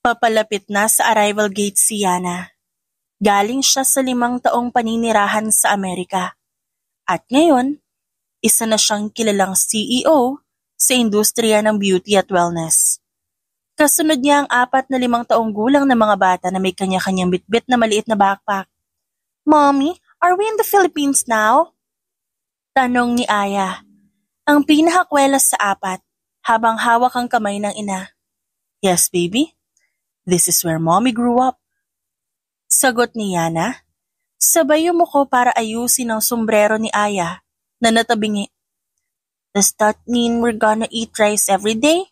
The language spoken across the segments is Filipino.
Papalapit na sa arrival gate si Yana. Galing siya sa 5 taong paninirahan sa Amerika. At ngayon, isa na siyang kilalang CEO sa industriya ng beauty at wellness. Kasunod niya ang 4 na 5 taong gulang na mga bata na may kanya-kanyang bitbit na maliit na backpack. "Mommy, are we in the Philippines now?" Tanong ni Aya, ang pinakakwelas sa 4, habang hawak ang kamay ng ina. "Yes, baby. This is where mommy grew up." Sagot ni Yana, sabay yumuko para ayusin ang sombrero ni Aya na natabingi. "Does that mean we're gonna eat rice every day?"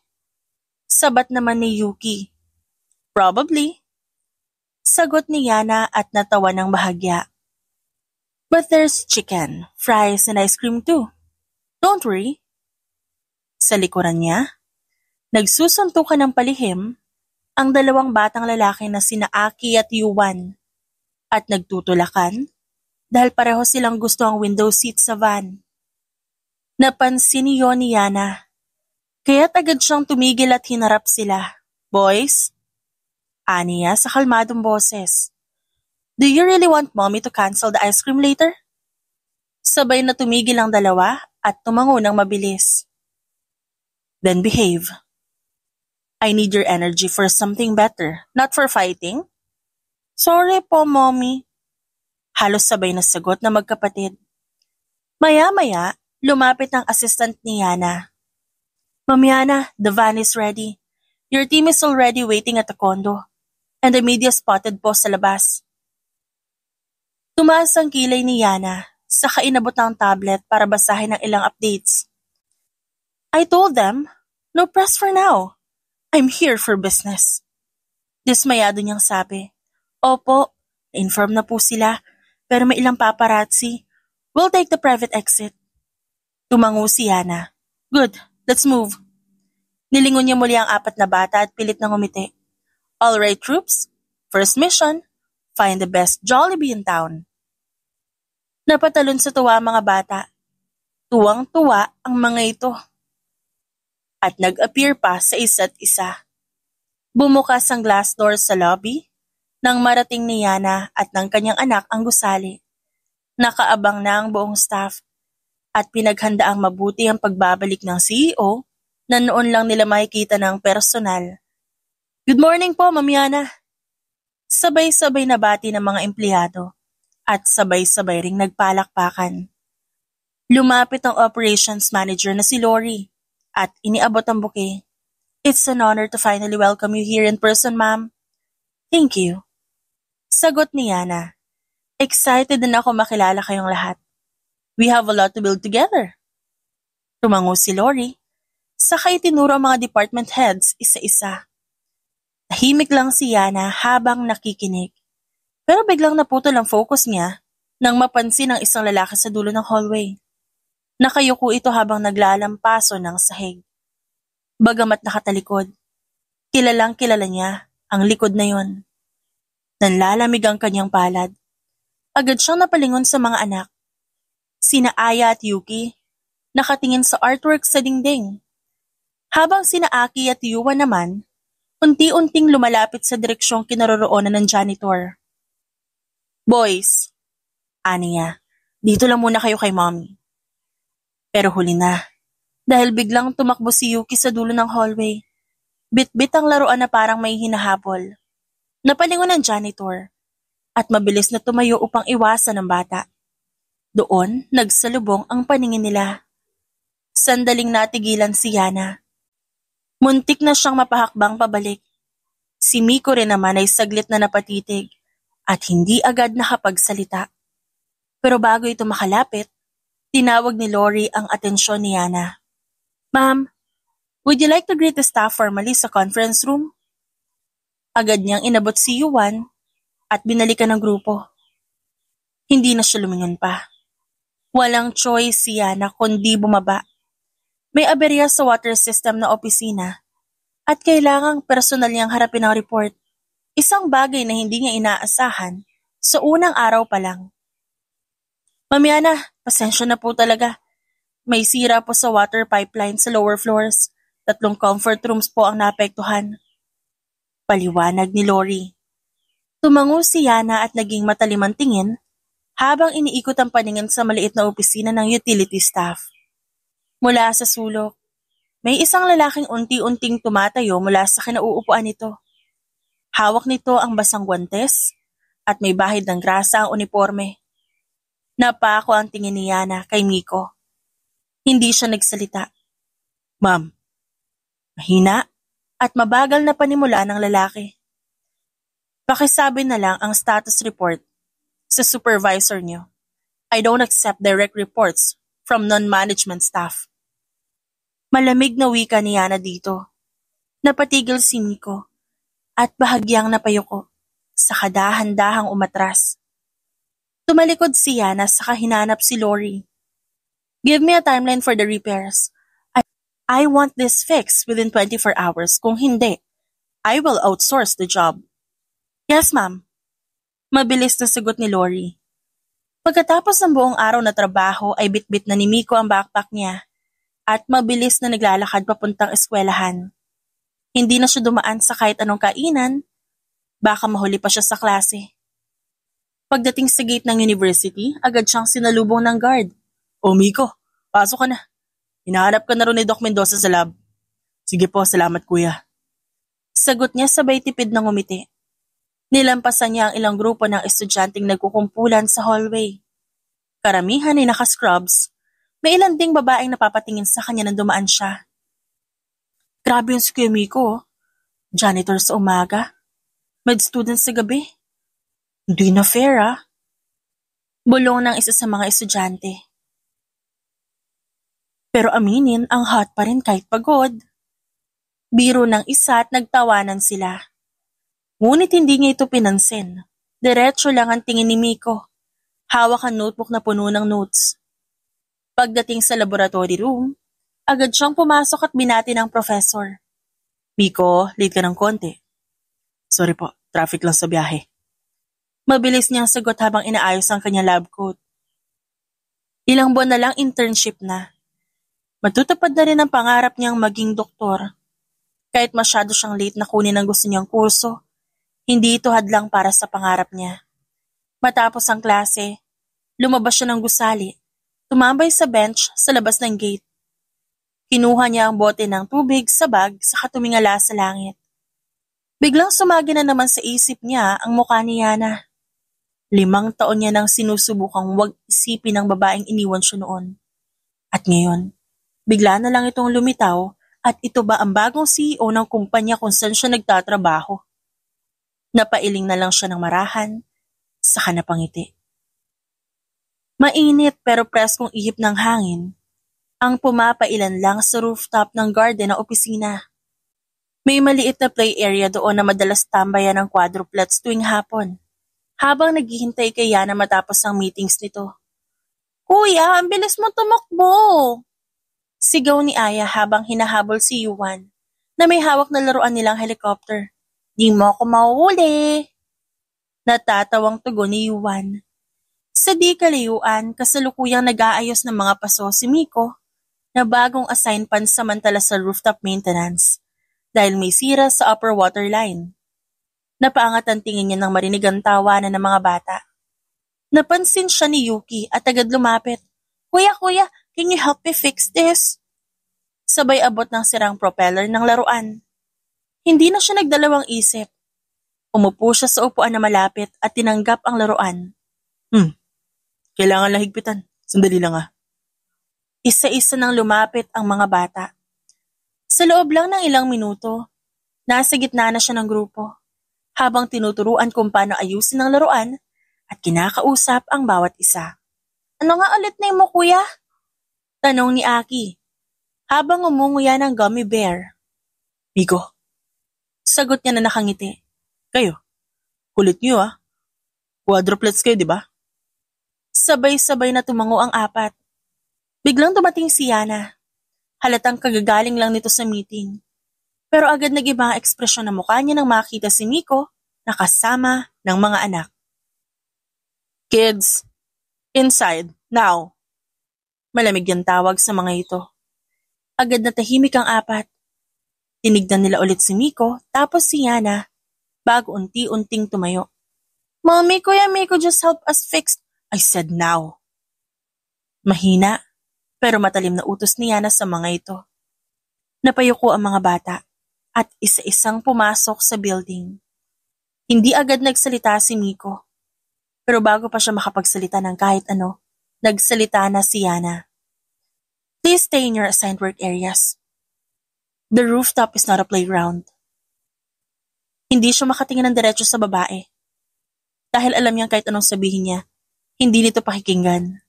Sabat naman ni Yuki. "Probably." Sagot ni Yana at natawa ng bahagya. "But there's chicken, fries, and ice cream too. Don't worry." Sa likuran niya, nagsusuntukan ng palihim ang 2 batang lalaki na sina Aki at Yuan at nagtutulakan dahil pareho silang gusto ang window seat sa van. Napansin niyon ni Yana, kaya't agad siyang tumigil at hinarap sila. "Boys," aniya sa kalmadong boses, "do you really want mommy to cancel the ice cream later?" Sabay na tumigil ang 2 at tumango ng mabilis. "Then behave. I need your energy for something better, not for fighting." "Sorry po, mommy." Halos sabay na sagot na magkapatid. Maya-maya, lumapit ang assistant ni Yana. "Ma'am Yana, the van is ready. Your team is already waiting at the condo. And the media spotted po sa labas." Tumaas ang kilay ni Yana, saka inabot ang tablet para basahin ang ilang updates. "I told them, no press for now. I'm here for business." Dismayado niyang sabi. "Opo, na-inform na po sila, pero may ilang paparazzi. We'll take the private exit." Tumango si Yana. "Good, let's move." Nilingon niya muli ang 4 na bata at pilit na ngumiti. "All right, troops. First mission, find the best Jollibee in town." Napatalon sa tuwa ang mga bata. Tuwang-tuwa ang mga ito. At nag-appear pa sa isa't isa. Bumukas ang glass door sa lobby nang marating ni Yana at ng kanyang anak ang gusali. Nakaabang na ang buong staff at pinaghandaang mabuti ang pagbabalik ng CEO na noon lang nila makikita ng personal. "Good morning po, Ma'am Yana." Sabay-sabay na bati ng mga empleyado at sabay-sabay ring nagpalakpakan. Lumapit ang operations manager na si Lori at iniabot ang bouquet. "It's an honor to finally welcome you here in person, ma'am." "Thank you." Sagot ni Yana. "Excited din ako makilala kayong lahat. We have a lot to build together." Tumango si Lori, saka itinuro ang mga department heads isa-isa. Tahimik lang si Yana habang nakikinig. Pero biglang naputol ang focus niya nang mapansin ang isang lalaki sa dulo ng hallway. Nakayuko ito habang naglalampaso ng sahig. Bagamat nakatalikod, kilalang kilala niya ang likod na yon. Nanlalamig ang kanyang palad. Agad siyang napalingon sa mga anak. Sina Aya at Yuki, nakatingin sa artwork sa dingding. Habang sina Aki at Yuwa naman, unti-unting lumalapit sa direksyong kinaroroonan ng janitor. "Boys," aniya, "dito lang muna kayo kay mommy." Pero huli na, dahil biglang tumakbo si Yuki sa dulo ng hallway. Bit-bit ang laruan na parang may hinahabol. Napalingon ang janitor at mabilis na tumayo upang iwasan ang bata. Doon, nagsalubong ang paningin nila. Sandaling natigilan si Yana. Muntik na siyang mapahakbang pabalik. Si Miko rin naman ay saglit na napatitig at hindi agad nakapagsalita. Pero bago ito makalapit, tinawag ni Lori ang atensyon ni Yana. "Ma'am, would you like to greet the staff formally sa conference room?" Agad niyang inabot si Yuan at binalikan ng grupo. Hindi na siya lumingon pa. Walang choice si Yana kundi bumaba. May aberya sa water system na opisina at kailangang personal niyang harapin ang report. Isang bagay na hindi niya inaasahan sa unang araw pa lang. "Ma'am Yana, pasensya na po talaga. May sira po sa water pipeline sa lower floors. 3 comfort rooms po ang naapektuhan." Paliwanag ni Lori. Tumango si Yana at naging matalim ang tingin habang iniikot ang paningin sa maliit na opisina ng utility staff. Mula sa sulok, may isang lalaking unti-unting tumatayo mula sa kinauupuan nito. Hawak nito ang basang guwantes at may bahid ng grasa ang uniforme. Napako ang tingin ni Yana kay Miko. Hindi siya nagsalita. Ma'am. Mahina at mabagal na panimula ng lalaki. Pakisabi na lang ang status report sa supervisor niyo. I don't accept direct reports from non-management staff. Malamig na wika ni Yana dito. Napatigil si Miko at bahagyang napayuko sa kadahan-dahang umatras. Tumalikod si Yana sa hinanap si Lori. Give me a timeline for the repairs. I want this fixed within 24 hours. Kung hindi, I will outsource the job. Yes, ma'am. Mabilis na sagot ni Lori. Pagkatapos ng buong araw na trabaho ay bitbit na ni Miko ang backpack niya at mabilis na naglalakad papuntang eskwelahan. Hindi na siya dumaan sa kahit anong kainan, baka mahuli pa siya sa klase. Pagdating sa gate ng university, agad siyang sinalubong ng guard. O Miko, pasok ka na. Hinahanap ka na rin ni Doc Mendoza sa lab. Sige po, salamat kuya. Sagot niya sabay tipid ng umiti. Nilampasan niya ang ilang grupo ng estudyanteng nagkukumpulan sa hallway. Karamihan ay naka-scrubs. May ilan ding babaeng napapatingin sa kanya nang dumaan siya. Grabe yung si Kuya Miko. Janitor sa umaga. Med student sa gabi. Hindi na fair Bulong ng isa sa mga estudyante. Pero aminin, ang hot pa rin kahit pagod. Biro ng isa at nagtawanan sila. Ngunit hindi niya ito pinansin. Diretso lang ang tingin ni Miko. Hawak ang notebook na puno ng notes. Pagdating sa laboratory room, agad siyang pumasok at binati ng professor. Miko, late ka ng konti. Sorry po, traffic lang sa biyahe. Mabilis niyang sagot habang inaayos ang kanyang lab coat. Ilang buwan na lang internship na. Matutupad na rin ang pangarap niyang maging doktor. Kahit masyado siyang late na kunin ang gusto niyang kurso, hindi ito hadlang para sa pangarap niya. Matapos ang klase, lumabas siya ng gusali, tumambay sa bench sa labas ng gate. Kinuha niya ang bote ng tubig sa bag saka tumingala sa langit. Biglang sumagi na naman sa isip niya ang mukha ni Yana. 5 taon niya nang sinusubukang huwag isipin ng babaeng iniwan siya noon. At ngayon, bigla na lang itong lumitaw at ito ba ang bagong CEO ng kumpanya kung saan siya nagtatrabaho? Napailing na lang siya ng marahan, saka napangiti. Mainit pero preskong ihip ng hangin ang pumapailan lang sa rooftop ng garden ng opisina. May maliit na play area doon na madalas tambayan ng quadruplets tuwing hapon, habang naghihintay kay Yana matapos ang meetings nito. Kuya, ang bilis mo tumakbo! Sigaw ni Aya habang hinahabol si Yuan na may hawak na laruan nilang helicopter. Di mo ako mahuhuli! Natatawang tugon ni Yuan. Sa di kalayuan, kasalukuyang nag-aayos ng mga paso si Miko na bagong assign pansamantala sa rooftop maintenance dahil may sira sa upper water line. Napaangat ang tingin niya nang marinig ang tawanan ng mga bata. Napansin siya ni Yuki at agad lumapit. Kuya, can you help me fix this? Sabay abot ng sirang propeller ng laruan. Hindi na siya nagdalawang isip. Umupo siya sa upuan na malapit at tinanggap ang laruan. Kailangan lang higpitan. Sandali lang Isa-isa nang lumapit ang mga bata. Sa loob lang ng ilang minuto, nasa gitna na siya ng grupo, habang tinuturuan kung paano ayusin ang laruan at kinakausap ang bawat isa. Ano nga ulit na mo, kuya? Tanong ni Aki, habang umunguya ng gummy bear. Miko. Sagot niya na nakangiti. Kayo, kulit niyo Quadruplets kayo, di ba? Sabay-sabay na tumango ang apat. Biglang dumating si Yana. Halatang kagagaling lang nito sa meeting. Pero agad nag-iba ang ekspresyon ng mukha niya nang makita si Miko na kasama ng mga anak. Kids, inside, now. Malamig yung tawag sa mga ito. Agad na tahimik ang apat. Tinignan nila ulit si Miko tapos si Yana bago unti-unting tumayo. "Mommy, Kuya Miko, just help us fix," I said now. Mahina, pero matalim na utos ni Yana sa mga ito. Napayuko ang mga bata at isa-isang pumasok sa building. Hindi agad nagsalita si Miko, pero bago pa siya makapagsalita ng kahit ano, nagsalita na si Yana. "Please stay in your assigned work areas. The rooftop is not a playground." Hindi siya makatingin ng diretso sa babae. Dahil alam niyang kahit anong sabihin niya, hindi nito pakikinggan.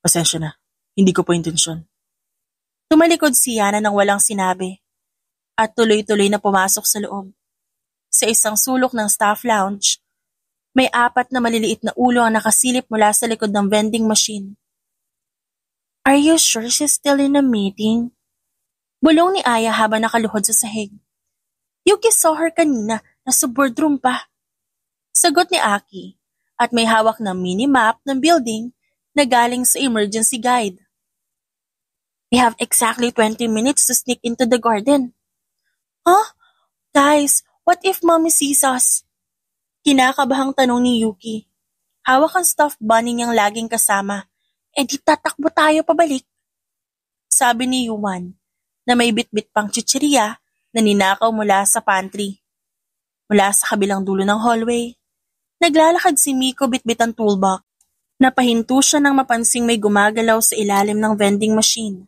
"Pasensya na, hindi ko po intensyon." Tumalikod si Yana nang walang sinabi at tuloy-tuloy na pumasok sa loob. Sa isang sulok ng staff lounge, may 4 na maliliit na ulo ang nakasilip mula sa likod ng vending machine. "Are you sure she's still in a meeting?" Bulong ni Aya habang nakaluhod sa sahig. "Yuki saw her kanina, nasa boardroom pa." Sagot ni Aki at may hawak na mini-map ng building na galing sa emergency guide. "We have exactly 20 minutes to sneak into the garden." "Huh? Guys, what if Mommy sees us?" Kinakabahang tanong ni Yuki. Hawak ang stuffed bunny niyang laging kasama. "Di tatakbo tayo pabalik." Sabi ni Yuan na may bitbit pang chichirya na ninakaw mula sa pantry. Mula sa kabilang dulo ng hallway, naglalakad si Miko bitbit ang toolbox. Napahinto siya nang mapansing may gumagalaw sa ilalim ng vending machine.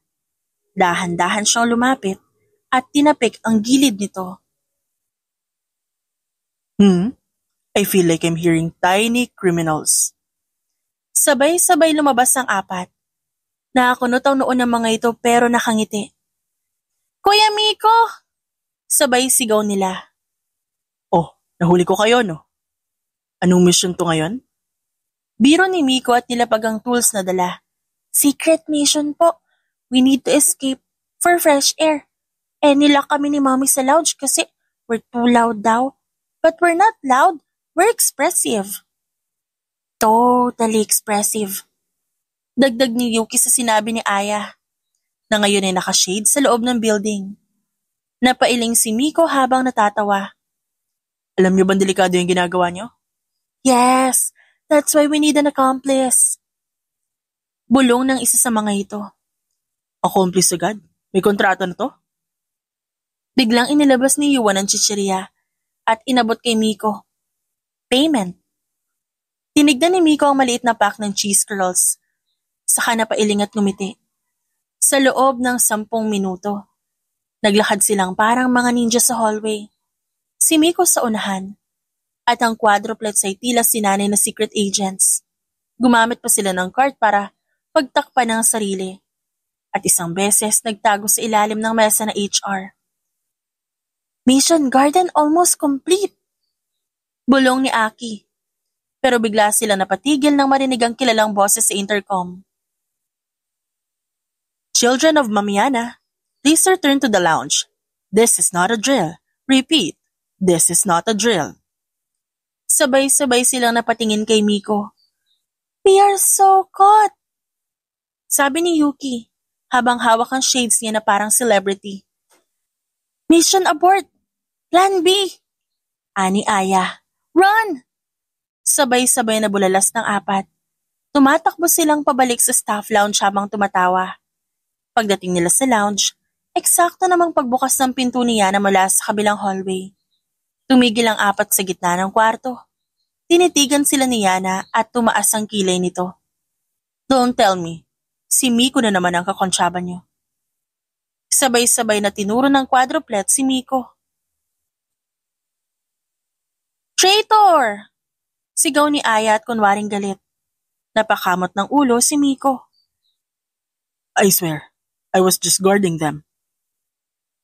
Dahan-dahan siyang lumapit at tinapik ang gilid nito. I feel like I'm hearing tiny criminals." Sabay-sabay lumabas ang 4. Nakakunot ang noon ng mga ito pero nakangiti. "Kuya Miko!" Sabay sigaw nila. "Oh, nahuli ko kayo, no? Anong mission to ngayon?" Biro ni Miko at nilapag ang tools na dala. "Secret mission po. We need to escape for fresh air. Nilak kami ni Mommy sa lounge kasi we're too loud daw. But we're not loud. We're expressive." "Totally expressive." Dagdag ni Yuki sa sinabi ni Aya, na ngayon ay nakashade sa loob ng building. Napailing si Miko habang natatawa. "Alam niyo bang delikado yung ginagawa niyo?" "Yes, that's why we need an accomplice." Bulong ng isa sa mga ito. "Accomplice agad? May kontrata na to?" Biglang inilabas ni Yuan ang chichirya at inabot kay Miko. "Payment." Tinignan ni Miko ang maliit na pack ng cheese curls. Saka napailing at ngumiti. Sa loob ng 10 minuto, naglakad silang parang mga ninja sa hallway. Si Miko sa unahan, at ang quadruplets ay tila sinanay na secret agents. Gumamit pa sila ng cart para pagtakpan ng sarili. At isang beses nagtago sa ilalim ng mesa na HR. "Mission Garden almost complete." Bulong ni Aki. Pero bigla silang napatigil nang marinig ang kilalang boses sa intercom. "Children of Mamiana, please return to the lounge. This is not a drill. Repeat, this is not a drill." Sabay-sabay silang napatingin kay Miko. "We are so caught," sabi ni Yuki, habang hawak ang shades niya na parang celebrity. "Mission abort! Plan B!" Ani Aya. "Run!" Sabay-sabay na bulalas ng 4. Tumatakbo silang pabalik sa staff lounge habang tumatawa. Pagdating nila sa lounge, eksakto namang pagbukas ng pinto ni Yana mula sa kabilang hallway. Tumigil ang 4 sa gitna ng kwarto. Tinitigan sila ni Yana at tumaas ang kilay nito. "Don't tell me, si Miko na naman ang kakonsyaba niyo." Sabay-sabay na tinuro ng quadruplet si Miko. "Traitor!" Sigaw ni Aya at kunwaring galit. Napakamot ng ulo si Miko. "I swear, I was just guarding them."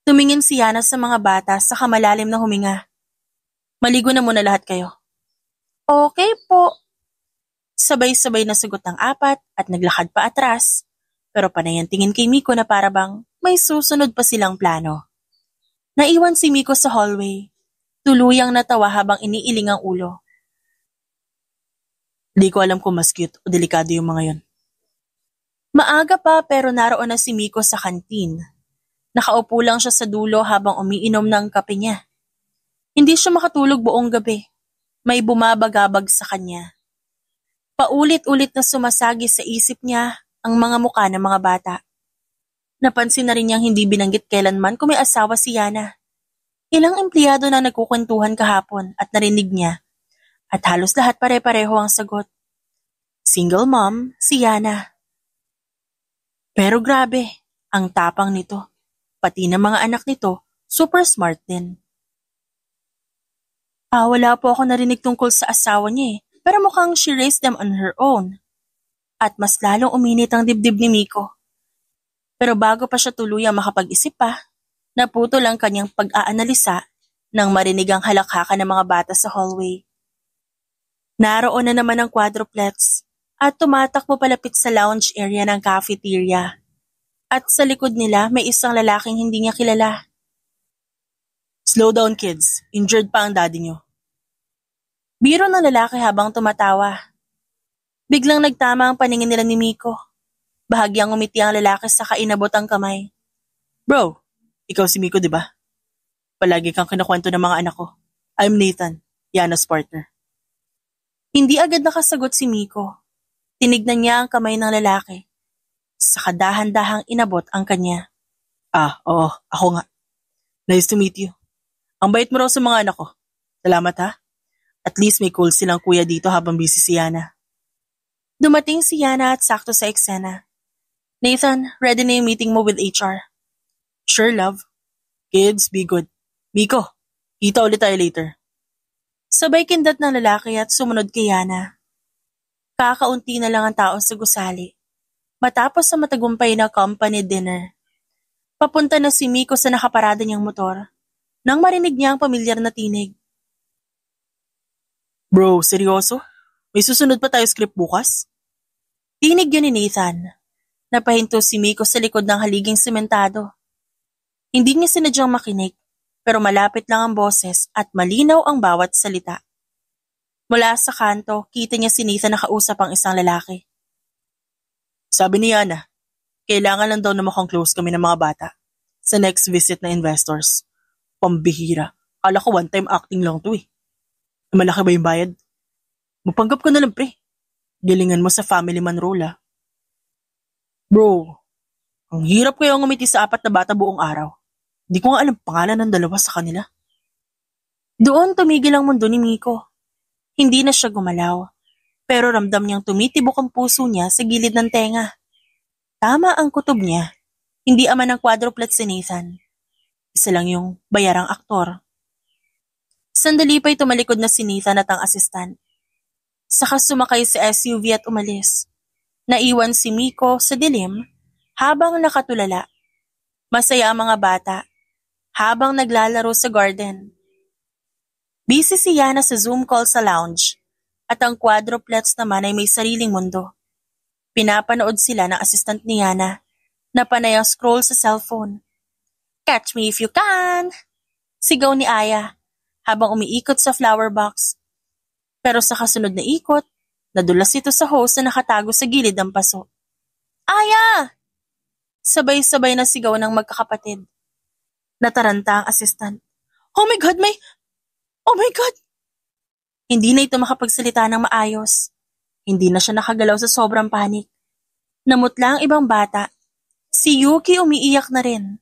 Tumingin si Yana sa mga bata sa kamalalim na huminga. "Maligo na muna lahat kayo." "Okay po." Sabay-sabay na sagot ng 4 at naglakad pa atras, pero panay ang tingin kay Miko na parabang may susunod pa silang plano. Naiwan si Miko sa hallway. Tuluyang natawa habang iniiling ang ulo. Di ko alam kung mas cute o delikado yung mga yon. Maaga pa pero naroon na si Miko sa kantin. Nakaupo lang siya sa dulo habang umiinom ng kape niya. Hindi siya makatulog buong gabi. May bumabagabag sa kanya. Paulit-ulit na sumasagi sa isip niya ang mga muka ng mga bata. Napansin na rin niyang hindi binanggit kailanman kung may asawa si Yana. Ilang empleyado na nagkukwentuhan kahapon at narinig niya. At halos lahat pare-pareho ang sagot. Single mom, si Yana. Pero grabe, ang tapang nito. Pati ng mga anak nito, super smart din. Wala po ako narinig tungkol sa asawa niya pero mukhang she raised them on her own. At mas lalong uminit ang dibdib ni Miko. Pero bago pa siya tuluyang makapag-isip pa, naputo lang kanyang pag-aanalisa nang marinig ang halakhakan ng mga bata sa hallway. Naroon na naman ang quadruplets at tumatakbo palapit sa lounge area ng cafeteria. At sa likod nila may isang lalaking hindi niya kilala. Slow down kids, injured pa ang daddy niyo. Biro ng lalaki habang tumatawa. Biglang nagtama ang paningin nila ni Miko. Bahagyang umiti ang lalaki sa inabot ang kamay. Bro, ikaw si Miko, di ba? Palagi kang kinakwento ng mga anak ko. I'm Nathan, Yana's partner. Hindi agad nakasagot si Miko. Tinignan niya ang kamay ng lalaki. Saka dahan-dahang inabot ang kanya. Oo, ako nga. Nice to meet you. Ang bait mo raw sa mga anak ko. Salamat ha. At least may cool silang kuya dito habang busy si Yana. Dumating si Yana at sakto sa eksena. Nathan, ready na yung meeting mo with HR. Sure, love. Kids, be good. Miko, kita ulit tayo later. Sabay kindat ng lalaki at sumunod kay Yana. Kakaunti na lang ang tao sa gusali. Matapos sa matagumpay na company dinner. Papunta na si Miko sa nakaparada niyang motor. Nang marinig niya ang pamilyar na tinig. Bro, seryoso? May susunod pa tayo script bukas? Tinig yun ni Nathan. Napahinto si Miko sa likod ng haliging sementado. Hindi niya sinadyang makinig, pero malapit lang ang boses at malinaw ang bawat salita. Mula sa kanto, kita niya si Nathan nakausap ang isang lalaki. Sabi ni Yana, kailangan lang daw na mukhang close kami ng mga bata sa next visit na investors. Pambihira. Kala ko one-time acting lang to . Malaki ba yung bayad? Mapanggap ka na lang pre. Galingan mo sa family man role . Bro, ang hirap kaya ngumiti sa 4 na bata buong araw. Di ko nga alam pangalan ng 2 sa kanila. Doon tumigil ang mundo ni Miko. Hindi na siya gumalaw. Pero ramdam niyang tumitibok ang puso niya sa gilid ng tenga. Tama ang kutob niya. Hindi ama ng quadruplet si Nathan. Isa lang yung bayarang aktor. Sandali pa'y tumalikod na si Nathan at ang asistant. Saka sumakay sa SUV at umalis. Naiwan si Miko sa dilim habang nakatulala. Masaya ang mga bata habang naglalaro sa garden. Busy si Yana sa Zoom call sa lounge at ang quadruplets naman ay may sariling mundo. Pinapanood sila ng assistant ni Yana na panay ang scroll sa cellphone. Catch me if you can! Sigaw ni Aya habang umiikot sa flower box. Pero sa kasunod na ikot, nadulas ito sa hose na nakatago sa gilid ng paso. Aya! Sabay-sabay na sigaw ng magkakapatid. Nataranta ang assistant. Oh my God! Oh my God! Hindi na ito makapagsalita ng maayos. Hindi na siya nakagalaw sa sobrang panik. Namutla ang ibang bata. Si Yuki umiiyak na rin.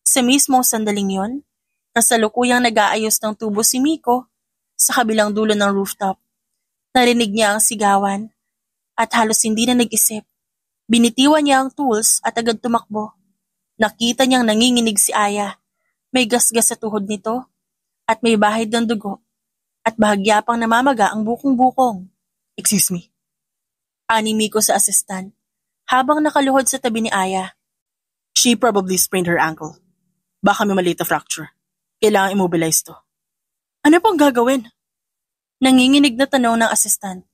Sa mismong sandaling yon, kasalukuyang nag-aayos ng tubo si Miko sa kabilang dulo ng rooftop. Narinig niya ang sigawan at halos hindi na nag-isip. Binitiwan niya ang tools at agad tumakbo. Nakita niyang nanginginig si Aya. May gasgas sa tuhod nito at may bahid ng dugo at bahagya pang namamaga ang bukong-bukong. Excuse me. Ani Miko sa assistant habang nakaluhod sa tabi ni Aya. She probably sprained her ankle. Baka may maliit na fracture. Kailangan immobilize to. Ano pang gagawin? Nanginginig na tanong ng assistant.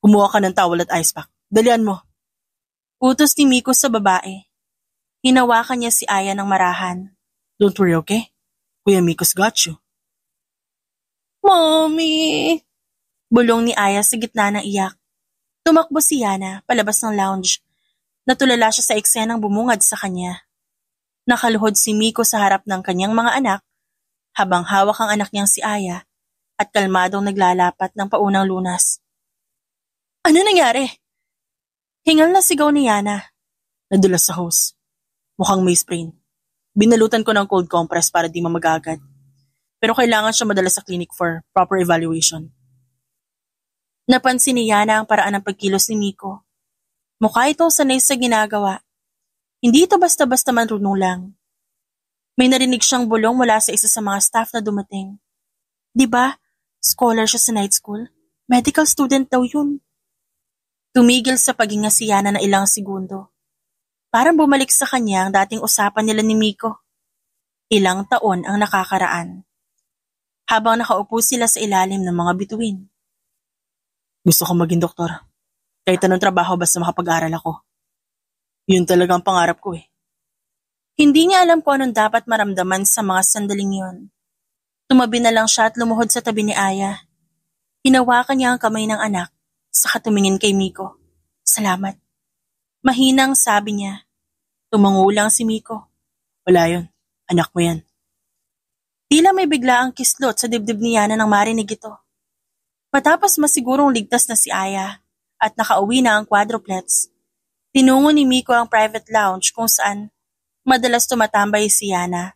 Kumuha ka ng towel at ice pack. Dalian mo. Utos ni Miko sa babae. Hinawakan niya si Aya ng marahan. Don't worry, okay? Kuya Miko's got you. Mommy! Bulong ni Aya sa gitna ng iyak. Tumakbo si Yana palabas ng lounge. Natulala siya sa eksenang bumungad sa kanya. Nakaluhod si Miko sa harap ng kanyang mga anak habang hawak ang anak niyang si Aya at kalmadong naglalapat ng paunang lunas. Ano nangyari? Hingal na sigaw ni Yana. Nadulas sa hose. Mukhang may sprain. Binalutan ko ng cold compress para di mamagagad. Pero kailangan siya madala sa clinic for proper evaluation. Napansin ni Yana ang paraan ng pagkilos ni Miko. Mukha itong sanay sa ginagawa. Hindi ito basta-basta marunong lang. May narinig siyang bulong mula sa isa sa mga staff na dumating. Diba, scholar siya sa night school? Medical student daw yun. Tumigil sa paghinga si Yana na ilang segundo. Parang bumalik sa kanya ang dating usapan nila ni Miko. Ilang taon ang nakakaraan. Habang nakaupo sila sa ilalim ng mga bituin. Gusto ko maging doktor. Kahit anong trabaho basta makapag-aral ako. Yun talagang pangarap ko eh. Hindi niya alam kung anong dapat maramdaman sa mga sandaling yun. Tumabi na lang siya at lumuhod sa tabi ni Aya. Hinawakan niya ang kamay ng anak, saka tumingin kay Miko. Salamat. Mahinang sabi niya. Tumangulang si Miko. Wala yun, anak mo yan. Tila may biglaang kislot sa dibdib ni Yana nang marinig ito. Matapos masigurong ligtas na si Aya at nakauwi na ang quadruplets, tinungo ni Miko ang private lounge kung saan madalas tumatambay si Yana.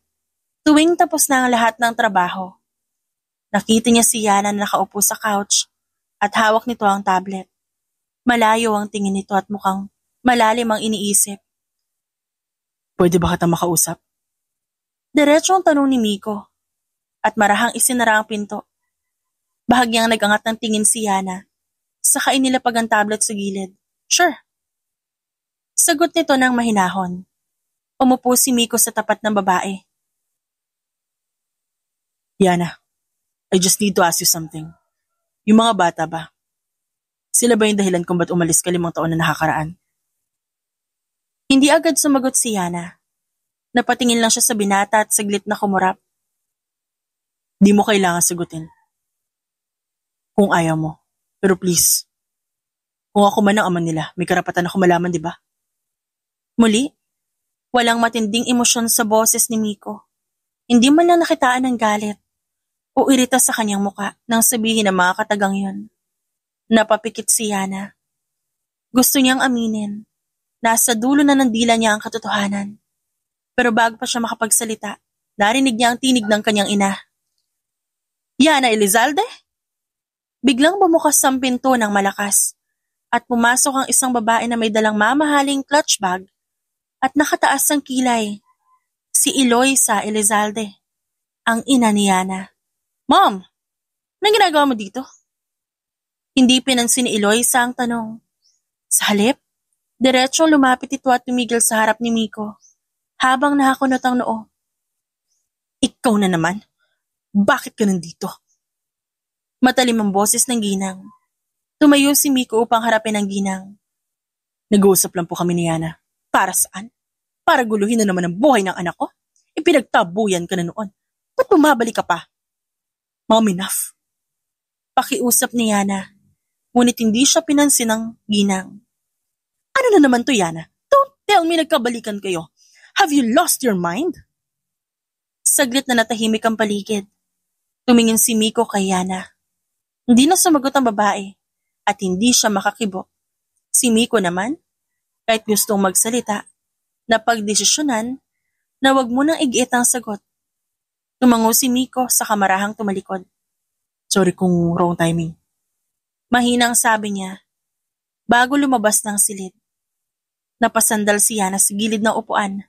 Tuwing tapos na ang lahat ng trabaho. Nakita niya si Yana na nakaupo sa couch at hawak nito ang tablet. Malayo ang tingin nito at mukhang malalim ang iniisip. Pwede ba kita makausap? Diretso ang tanong ni Miko at marahang isinara ang pinto. Bahagyang nag-angat ng tingin si Yana. Saka inilapag ang tablet sa gilid. Sure. Sagot nito ng mahinahon. Umupo si Miko sa tapat ng babae. Yana, I just need to ask you something. Yung mga bata ba? Sila ba yung dahilan kung ba't umalis ka 5 taon na nakakaraan? Hindi agad sumagot si Yana. Napatingin lang siya sa binata at saglit na kumurap. Di mo kailangan sagutin. Kung ayaw mo. Pero please. Kung ako man ang ama nila, may karapatan ako malaman, di ba? Muli, walang matinding emosyon sa boses ni Miko. Hindi man lang nakitaan ng galit o irita sa kanyang muka nang sabihin ng mga katagang yun. Napapikit si Yana. Gusto niyang aminin. Nasa dulo na ng dila niya ang katotohanan. Pero bago pa siya makapagsalita, narinig niya ang tinig ng kanyang ina. Yana Elizalde? Biglang bumukas ang pinto ng malakas at pumasok ang isang babae na may dalang mamahaling clutch bag at nakataas ang kilay. Si Eloisa Elizalde, ang ina ni Yana. Mom, anong ginagawa mo dito? Hindi pinansin ni Eloisa ang tanong. Sa halip, diretso lumapit ito at tumigil sa harap ni Miko habang nakakunot ang noo. Ikaw na naman? Bakit ka nandito? Matalim ang boses ng ginang. Tumayo si Miko upang harapin ang ginang. Nag-uusap lang po kami ni Yana. Para saan? Para guluhin na naman ang buhay ng anak ko? Ipinagtabuyan ka na noon. Ba't bumabalik ka pa? Mom, enough. Pakiusap ni Yana. Ngunit hindi siya pinansin ng ginang. Ano na naman to, Yana? Don't tell me nagkabalikan kayo. Have you lost your mind? Saglit na natahimik ang paligid. Tumingin si Miko kay Yana. Hindi na sumagot ang babae at hindi siya makakibo. Si Miko naman, kahit gustong magsalita, napagdesisyonan na wag mo nang igiit ang sagot. Tumango si Miko sa kamarahang tumalikod. Sorry kung wrong timing. Mahinang sabi niya, bago lumabas ng silid. Napasandal si Yana sa gilid ng upuan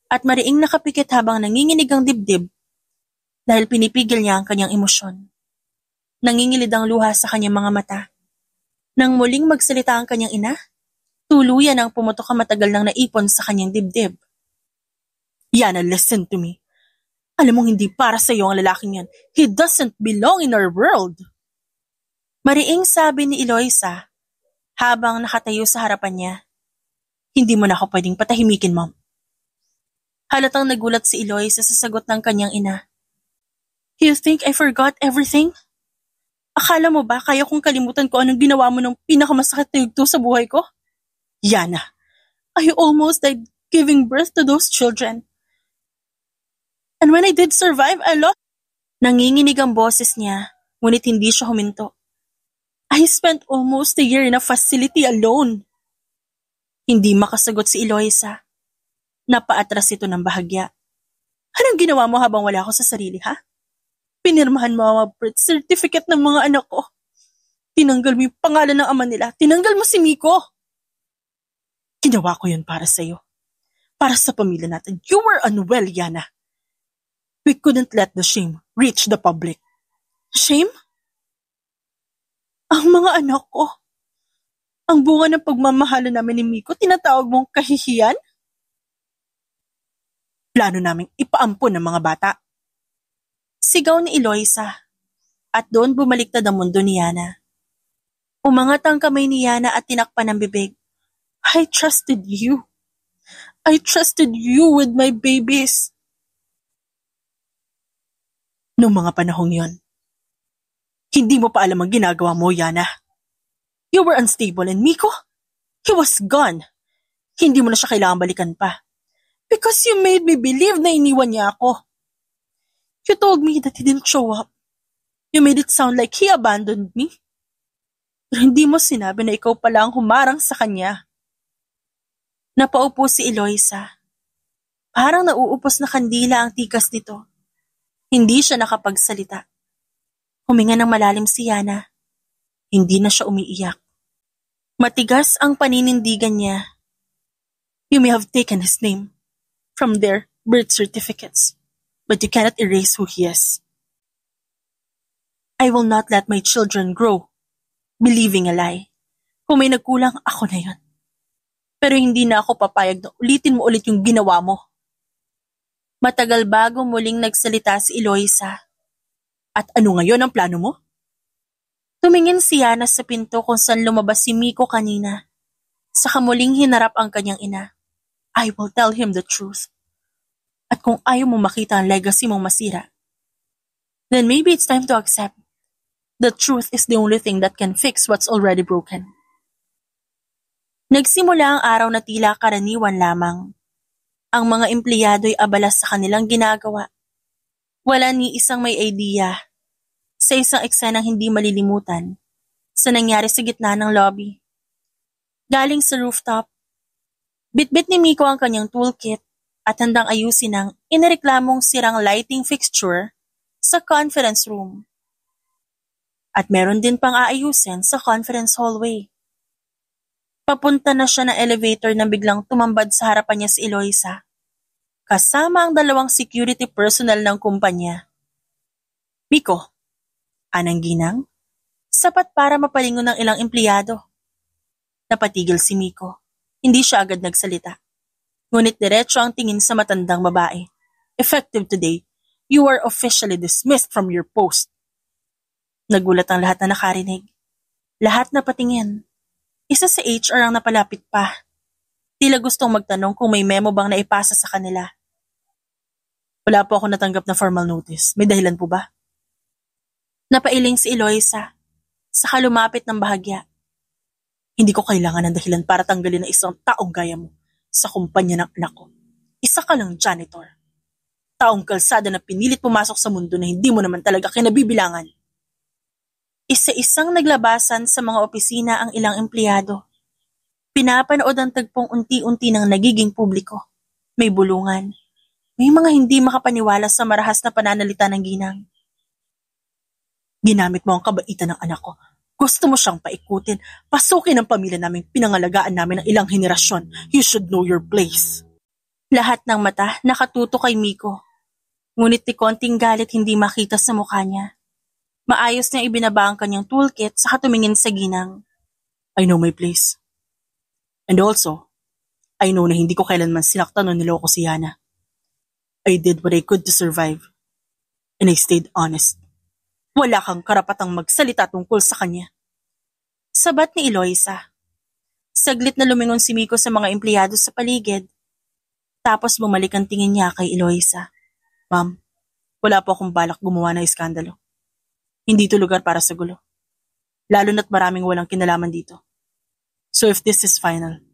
at mariing nakapikit habang nanginginig ang dibdib dahil pinipigil niya ang kanyang emosyon. Nangingilid ang luha sa kanyang mga mata. Nang muling magsalita ang kanyang ina, tuluyan ang pumutok ang matagal nang naipon sa kanyang dibdib. Yana, listen to me. Alam mong hindi para sa iyo ang lalaking yan. He doesn't belong in our world. Mariing sabi ni Eloisa habang nakatayo sa harapan niya. Hindi mo na ako pwedeng patahimikin, Mom. Halatang nagulat si Eloisa sa sagot ng kanyang ina. You think I forgot everything? Akala mo ba kaya kong kalimutan ko anong ginawa mo ng pinakamasakit na yugto sa buhay ko? Yana, I almost died giving birth to those children. And when I did survive, I lost Nanginginig ang boses niya, ngunit hindi siya huminto. I spent almost a year in a facility alone. Hindi makasagot si Eloisa. Napaatras ito ng bahagya. Anong ginawa mo habang wala ako sa sarili, ha? Pinirmahan mo ang birth certificate ng mga anak ko. Tinanggal mo yung pangalan ng ama nila. Tinanggal mo si Miko. Ginawa ko yun para sa'yo. Para sa pamilya natin. You were unwell, Yana. We couldn't let the shame reach the public. Shame? Ang mga anak ko. Ang bunga ng pagmamahala namin ni Miko, tinatawag mong kahihiyan? Plano naming ipaampon ng mga bata. Sigaw ni Eloisa. At doon bumaliktad ang mundo ni Yana. Umangat ang kamay ni Yana at tinakpan ang bibig. I trusted you. I trusted you with my babies. Noong mga panahong yon, hindi mo pa alam ang ginagawa mo, Yana. You were unstable and Miko, he was gone. Hindi mo na siya kailangan balikan pa. Because you made me believe na iniwan niya ako. You told me that he didn't show up. You made it sound like he abandoned me. Pero hindi mo sinabi na ikaw pala ang humarang sa kanya. Napaupo si Eloisa. Parang nauupos na kandila ang tikas nito. Hindi siya nakapagsalita. Huminga ng malalim si Yana. Hindi na siya umiiyak. Matigas ang paninindigan niya. You may have taken his name from their birth certificates, but you cannot erase who he is. I will not let my children grow believing a lie. Kung may nagkulang, ako na yun. Pero hindi na ako papayag na ulitin mo ulit yung ginawa mo. Matagal bago muling nagsalita si Eloisa. At ano ngayon ang plano mo? Tumingin si Yana sa pinto kung saan lumabas si Miko kanina. Saka muling hinarap ang kanyang ina. I will tell him the truth. At kung ayaw mo makita ang legacy mong masira, then maybe it's time to accept. The truth is the only thing that can fix what's already broken. Nagsimula ang araw na tila karaniwan lamang. Ang mga empleyado'y abala sa kanilang ginagawa. Wala ni isang may idea sa isang eksenang hindi malilimutan sa nangyari sa gitna ng lobby. Galing sa rooftop, bitbit ni Miko ang kanyang toolkit at handang ayusin ang inireklamong sirang lighting fixture sa conference room. At meron din pang aayusin sa conference hallway. Papunta na siya ng elevator nang biglang tumambad sa harapan niya si Eloisa, kasama ang 2 security personnel ng kumpanya. Miko, anang ginang? Sapat para mapalingon ng ilang empleyado. Napatigil si Miko. Hindi siya agad nagsalita. Ngunit diretso ang tingin sa matandang babae. Effective today, you are officially dismissed from your post. Nagulat ang lahat na nakarinig. Lahat na patingin. Isa sa HR ang napalapit pa. Tila gustong magtanong kung may memo bang naipasa sa kanila. Wala po ako natanggap na formal notice. May dahilan po ba? Napailing si Eloisa. Saka lumapit ng bahagya. Hindi ko kailangan ng dahilan para tanggalin ang isang taong gaya mo sa kumpanya ng anak ko. Isa ka lang janitor. Taong kalsada na pinilit pumasok sa mundo na hindi mo naman talaga kinabibilangan. Isa-isang naglabasan sa mga opisina ang ilang empleyado. Pinapanood ang tagpong unti-unti ng nagiging publiko. May bulungan. May mga hindi makapaniwala sa marahas na pananalita ng ginang. Ginamit mo ang kabaitan ng anak ko. Gusto mo siyang paikutin. Pasukin ang pamilya naming pinangalagaan namin ng ilang henerasyon. You should know your place. Lahat ng mata nakatuto kay Miko. Ngunit ni konting galit hindi makita sa mukha niya. Maayos niya ibinaba ang kanyang toolkit sa tumingin sa ginang. I know my place. And also, I know na hindi ko kailanman sinaktan o niloko si Yana. I did what I could to survive. And I stayed honest. Wala kang karapatang magsalita tungkol sa kanya. Sabat ni Eloisa. Saglit na lumingon si Miko sa mga empleyado sa paligid. Tapos bumalik ang tingin niya kay Eloisa. Ma'am, wala po akong balak gumawa ng iskandalo. Hindi ito lugar para sa gulo. Lalo na't maraming walang kinalaman dito. So if this is final.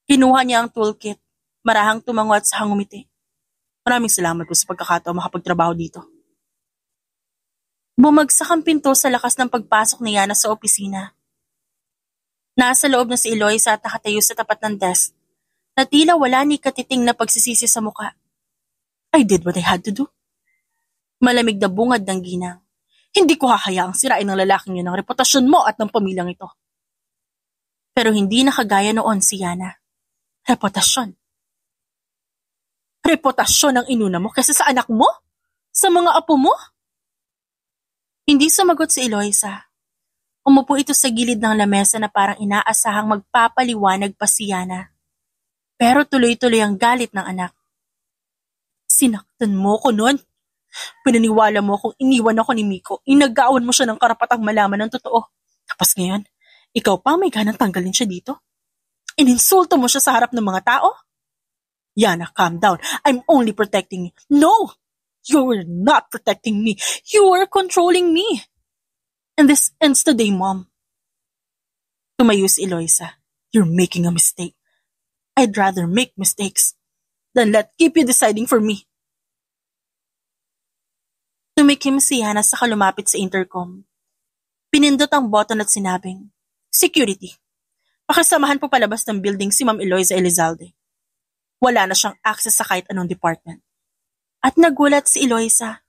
Kinuha niya ang toolkit, marahang tumango at sahang umiti. Maraming salamat po sa pagkakataon makapagtrabaho dito. Bumagsak ang pinto sa lakas ng pagpasok ni Yana sa opisina. Nasa loob na si Eloisa at nakatayo sa tapat ng desk, na tila wala ni katiting na pagsisisi sa muka. I did what I had to do. Malamig na bungad ng ginang. Hindi ko hahayaang sirain ng lalaking yun ang reputasyon mo at ng pamilyang ito. Pero hindi nakagaya noon si Yana. Reputasyon. Reputasyon ang inuna mo kaysa sa anak mo? Sa mga apo mo? Hindi sumagot si Eloisa. Umupo ito sa gilid ng lamesa na parang inaasahang magpapaliwanag pa si Yana. Pero tuloy-tuloy ang galit ng anak. Sinaktan mo ko nun. Pinaniwala mo kung iniwan ako ni Miko, inagawan mo siya ng karapatang malaman ng totoo. Tapos ngayon, ikaw pa may ganang tanggalin siya dito? Ininsulto mo siya sa harap ng mga tao? Yana, calm down. I'm only protecting you. No! You were not protecting me. You were controlling me. And this ends today, Mom. Tumayo si Eloisa. You're making a mistake. I'd rather make mistakes than keep you deciding for me. Tumikim si Yana sa kalumapit sa intercom. Pinindot ang button at sinabing, Security. Pakasamahan po palabas ng building si Ma'am Eloisa Elizalde. Wala na siyang access sa kahit anong department. At nagulat si Eloisa.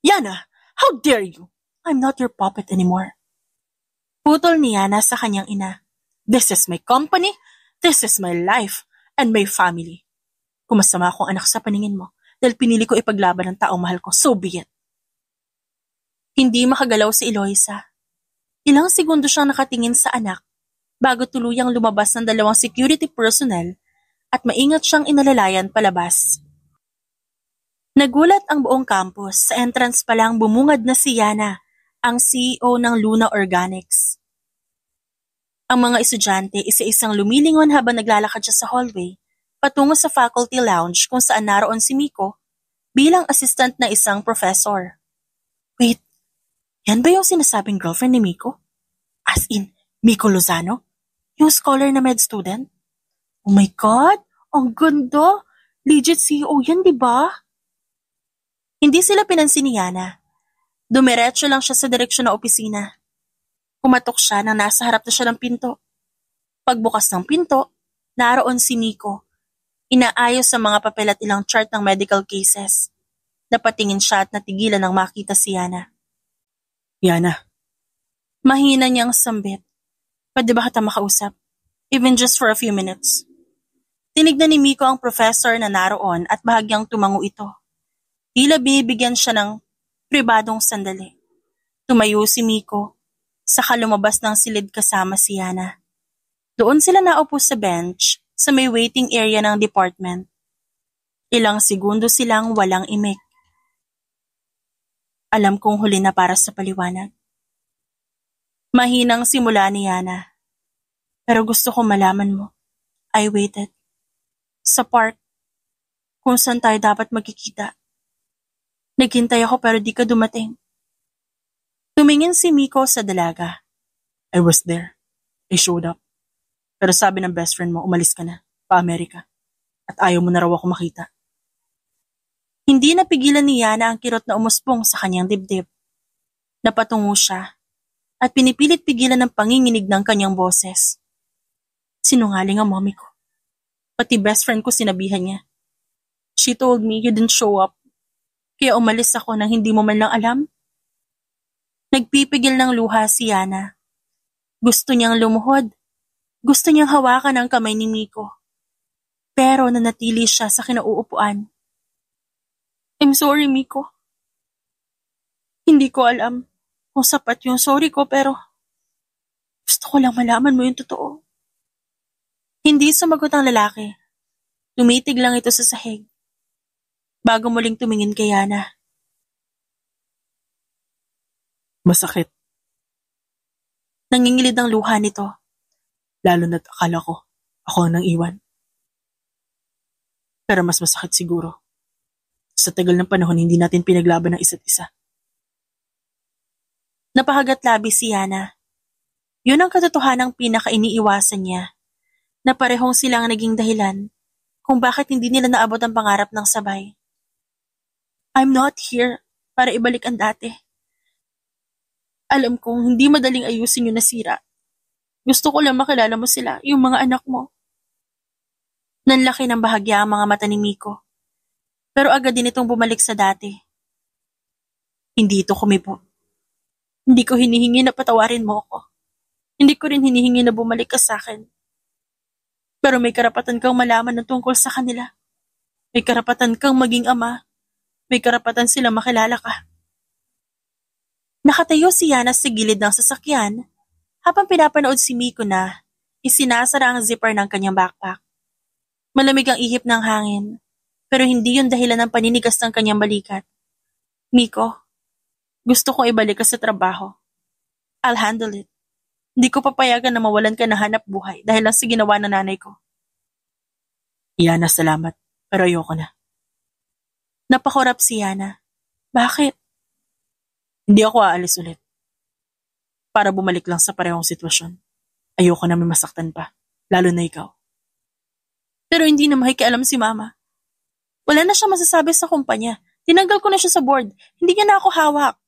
Yana, how dare you? I'm not your puppet anymore. Putol ni Yana sa kanyang ina. This is my company, this is my life, and my family. Kung masama akong anak sa paningin mo, dahil pinili ko ipaglaban ng taong mahal ko, so be it. Hindi makagalaw si Eloisa. Ilang segundo siyang nakatingin sa anak bago tuluyang lumabas ng dalawang security personnel at maingat siyang inalalayan palabas. Nagulat ang buong campus. Sa entrance pa lang bumungad na si Yana, ang CEO ng Luna Organics. Ang mga estudyante isa-isang lumilingon habang naglalakad siya sa hallway patungo sa faculty lounge kung saan naroon si Miko bilang assistant na isang professor. Wait, yan ba yung sinasabing girlfriend ni Miko? As in, Miko Lozano? Yung scholar na med student? Oh my God! Ang ganda! Legit CEO yan, di ba? Hindi sila pinansin ni Yana. Dumiretso lang siya sa direksyon ng opisina. Kumatok siya nang nasa harap na siya ng pinto. Pagbukas ng pinto, naroon si Miko. Inaayos sa mga papel at ilang chart ng medical cases. Napatingin siya at natigilan nang makita si Yana. Yana. Mahina niyang sambit. Pwede ba kita makausap? Even just for a few minutes. Tinignan ni Miko ang professor na naroon at bahagyang tumango ito. Tila binibigyan siya ng pribadong sandali. Tumayo si Miko, saka lumabas ng silid kasama si Yana. Doon sila naupo sa bench sa may waiting area ng department. Ilang segundo silang walang imik. Alam kong huli na para sa paliwanag. Mahinang simula ni Yana. Pero gusto ko malaman mo. I waited. Sa park. Kung saan tayo dapat magkikita. Naghintay ako pero di ka dumating. Tumingin si Miko sa dalaga. I was there. I showed up. Pero sabi ng best friend mo, umalis ka na. Pa-Amerika. At ayaw mo na raw ako makita. Hindi napigilan ni Yana ang kirot na umuspong sa kanyang dibdib. Napatungo siya at pinipilit pigilan ng panginginig ng kanyang boses. Sinungaling ang mommy ko. Pati best friend ko sinabihan niya. She told me you didn't show up. Kaya umalis ako nang hindi mo man lang alam. Nagpipigil ng luha si Yana. Gusto niyang lumuhod. Gusto niyang hawakan ang kamay ni Miko. Pero nanatili siya sa kinauupuan. I'm sorry, Miko. Hindi ko alam kung sapat yung sorry ko pero gusto ko lang malaman mo yung totoo. Hindi sumagot ang lalaki. Tumitig lang ito sa sahig. Bago muling tumingin kay Yana. Masakit. Nangingilid ang luha nito. Lalo na't akala ko, ako ang nang iwan. Pero mas masakit siguro. Sa tagal ng panahon, hindi natin pinaglaban ng isa't isa. Napahagat labi si Yana. Yun ang katotohanang pinaka-iniiwasan niya, na parehong silang naging dahilan kung bakit hindi nila naabot ang pangarap ng sabay. I'm not here para ibalik ang dati. Alam kong hindi madaling ayusin yung nasira. Gusto ko lang makilala mo sila, yung mga anak mo. Nanlaki ng bahagya ang mga mata ni Miko. Pero agad din itong bumalik sa dati. Hindi ito kumibo. Hindi ko hinihingi na patawarin mo ako. Hindi ko rin hinihingi na bumalik ka sa akin. Pero may karapatan kang malaman ng tungkol sa kanila. May karapatan kang maging ama. May karapatan silang makilala ka. Nakatayo si Yana sa gilid ng sasakyan habang pinapanood si Miko na isinasara ang zipper ng kanyang backpack. Malamig ang ihip ng hangin, pero hindi yun dahilan ng paninigas ng kanyang balikat. Miko, gusto kong ibalik ka sa trabaho. I'll handle it. Hindi ko papayagan na mawalan ka ng hanap buhay dahil lang sa ginawa ng nanay ko. Yana, salamat, pero ayoko na. Napakurap si Yana. Bakit? Hindi ako aalis ulit. Para bumalik lang sa parehong sitwasyon. Ayoko na may masaktan pa, lalo na ikaw. Pero hindi na makikialam si Mama. Wala na siya masasabi sa kumpanya. Tinanggal ko na siya sa board. Hindi niya na ako hawak.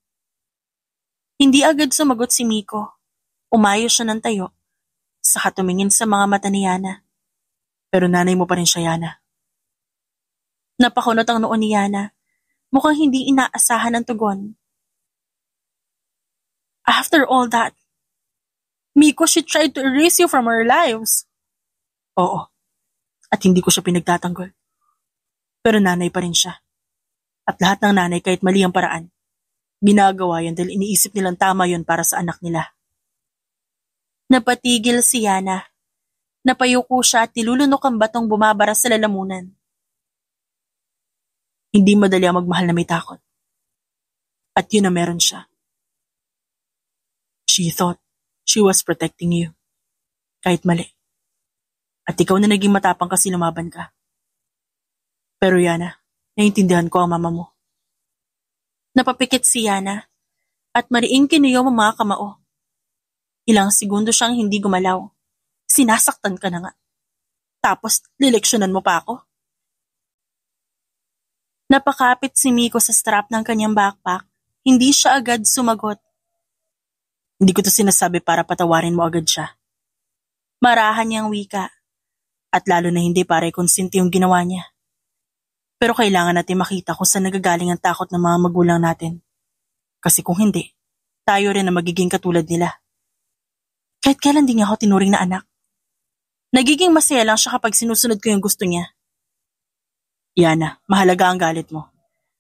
Hindi agad sumagot si Miko. Umayos siya ng tayo. Saka tumingin sa mga mata ni Yana. Pero nanay mo pa rin siya, Yana. Napakunot ang noon ni Yana. Mukhang hindi inaasahan ang tugon. After all that, Miko, she tried to erase you from our lives. Oo. At hindi ko siya pinagtatanggol. Pero nanay pa rin siya. At lahat ng nanay kahit mali ang paraan, ginagawa yan dahil iniisip nilang tama yon para sa anak nila. Napatigil si Yana. Napayuko siya at nilulunok ang batong bumabara sa lalamunan. Hindi madali ang magmahal na may takot. At yun na meron siya. She thought she was protecting you. Kahit mali. At ikaw na naging matapang kasi lumaban ka. Pero Yana, naiintindihan ko ang mama mo. Napapikit si Yana at mariing kinuyom ang mga kamao. Ilang segundo siyang hindi gumalaw. Sinasaktan ka na nga. Tapos, lileksyonan mo pa ako? Napakapit si Miko sa strap ng kanyang backpack. Hindi siya agad sumagot. Hindi ko to sinasabi para patawarin mo agad siya. Marahan niyang wika. At lalo na hindi para ikonsente yung ginawa niya. Pero kailangan natin makita kung saan nagagaling ang takot ng mga magulang natin. Kasi kung hindi, tayo rin na magiging katulad nila. Kahit kailan din niya ako tinuring na anak. Nagiging masaya lang siya kapag sinusunod ko yung gusto niya. Yana, mahalaga ang galit mo.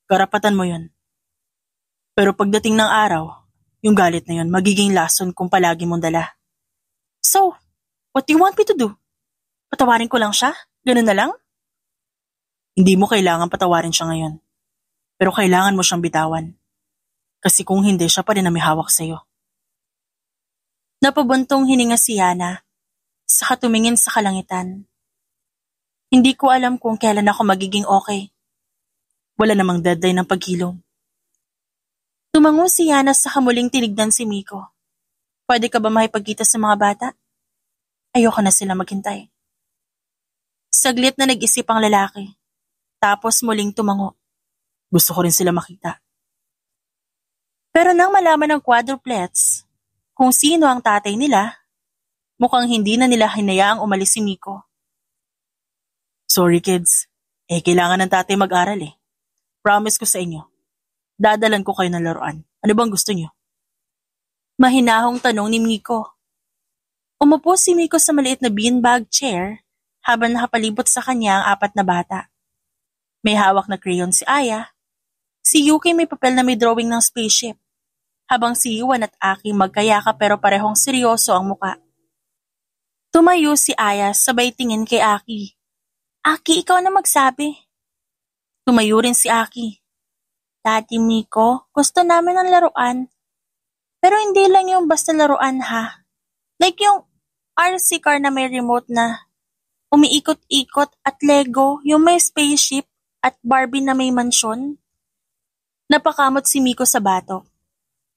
Karapatan mo yun. Pero pagdating ng araw, yung galit na yun magiging lason kung palagi mong dala. So, what do you want me to do? Patawarin ko lang siya? Ganun na lang? Hindi mo kailangan patawarin siya ngayon. Pero kailangan mo siyang bitawan. Kasi kung hindi, siya pa rin na may hawak sa'yo. Napabuntong hininga si Yana, saka tumingin sa kalangitan. Hindi ko alam kung kailan ako magiging okay. Wala namang deadline ng paghilom. Tumango si Yana sa muling tinignan si Miko. Pwede ka ba makipagkita sa mga bata? Ayoko na sila maghintay. Saglit na nag-isip ang lalaki. Tapos muling tumango. Gusto ko rin sila makita. Pero nang malaman ng quadruplets kung sino ang tatay nila, mukhang hindi na nila hinayaang umalis si Miko. Sorry kids, kailangan ng tatay mag-aral eh. Promise ko sa inyo, dadalan ko kayo ng laruan. Ano bang gusto niyo? Mahinahong tanong ni Miko. Umupo si Miko sa maliit na beanbag chair habang nakapalibot sa kanya ang 4 na bata. May hawak na crayon si Aya. Si Yuki may papel na may drawing ng spaceship. Habang si Yuan at Aki magkayaka pero parehong seryoso ang muka. Tumayo si Aya sabay tingin kay Aki. Aki, ikaw na magsabi. Tumayo rin si Aki. Daddy Miko, gusto namin ng laruan. Pero hindi lang yung basta laruan ha. Like yung RC car na may remote na umiikot-ikot at Lego yung may spaceship at Barbie na may mansyon. Napakamot si Miko sa batok.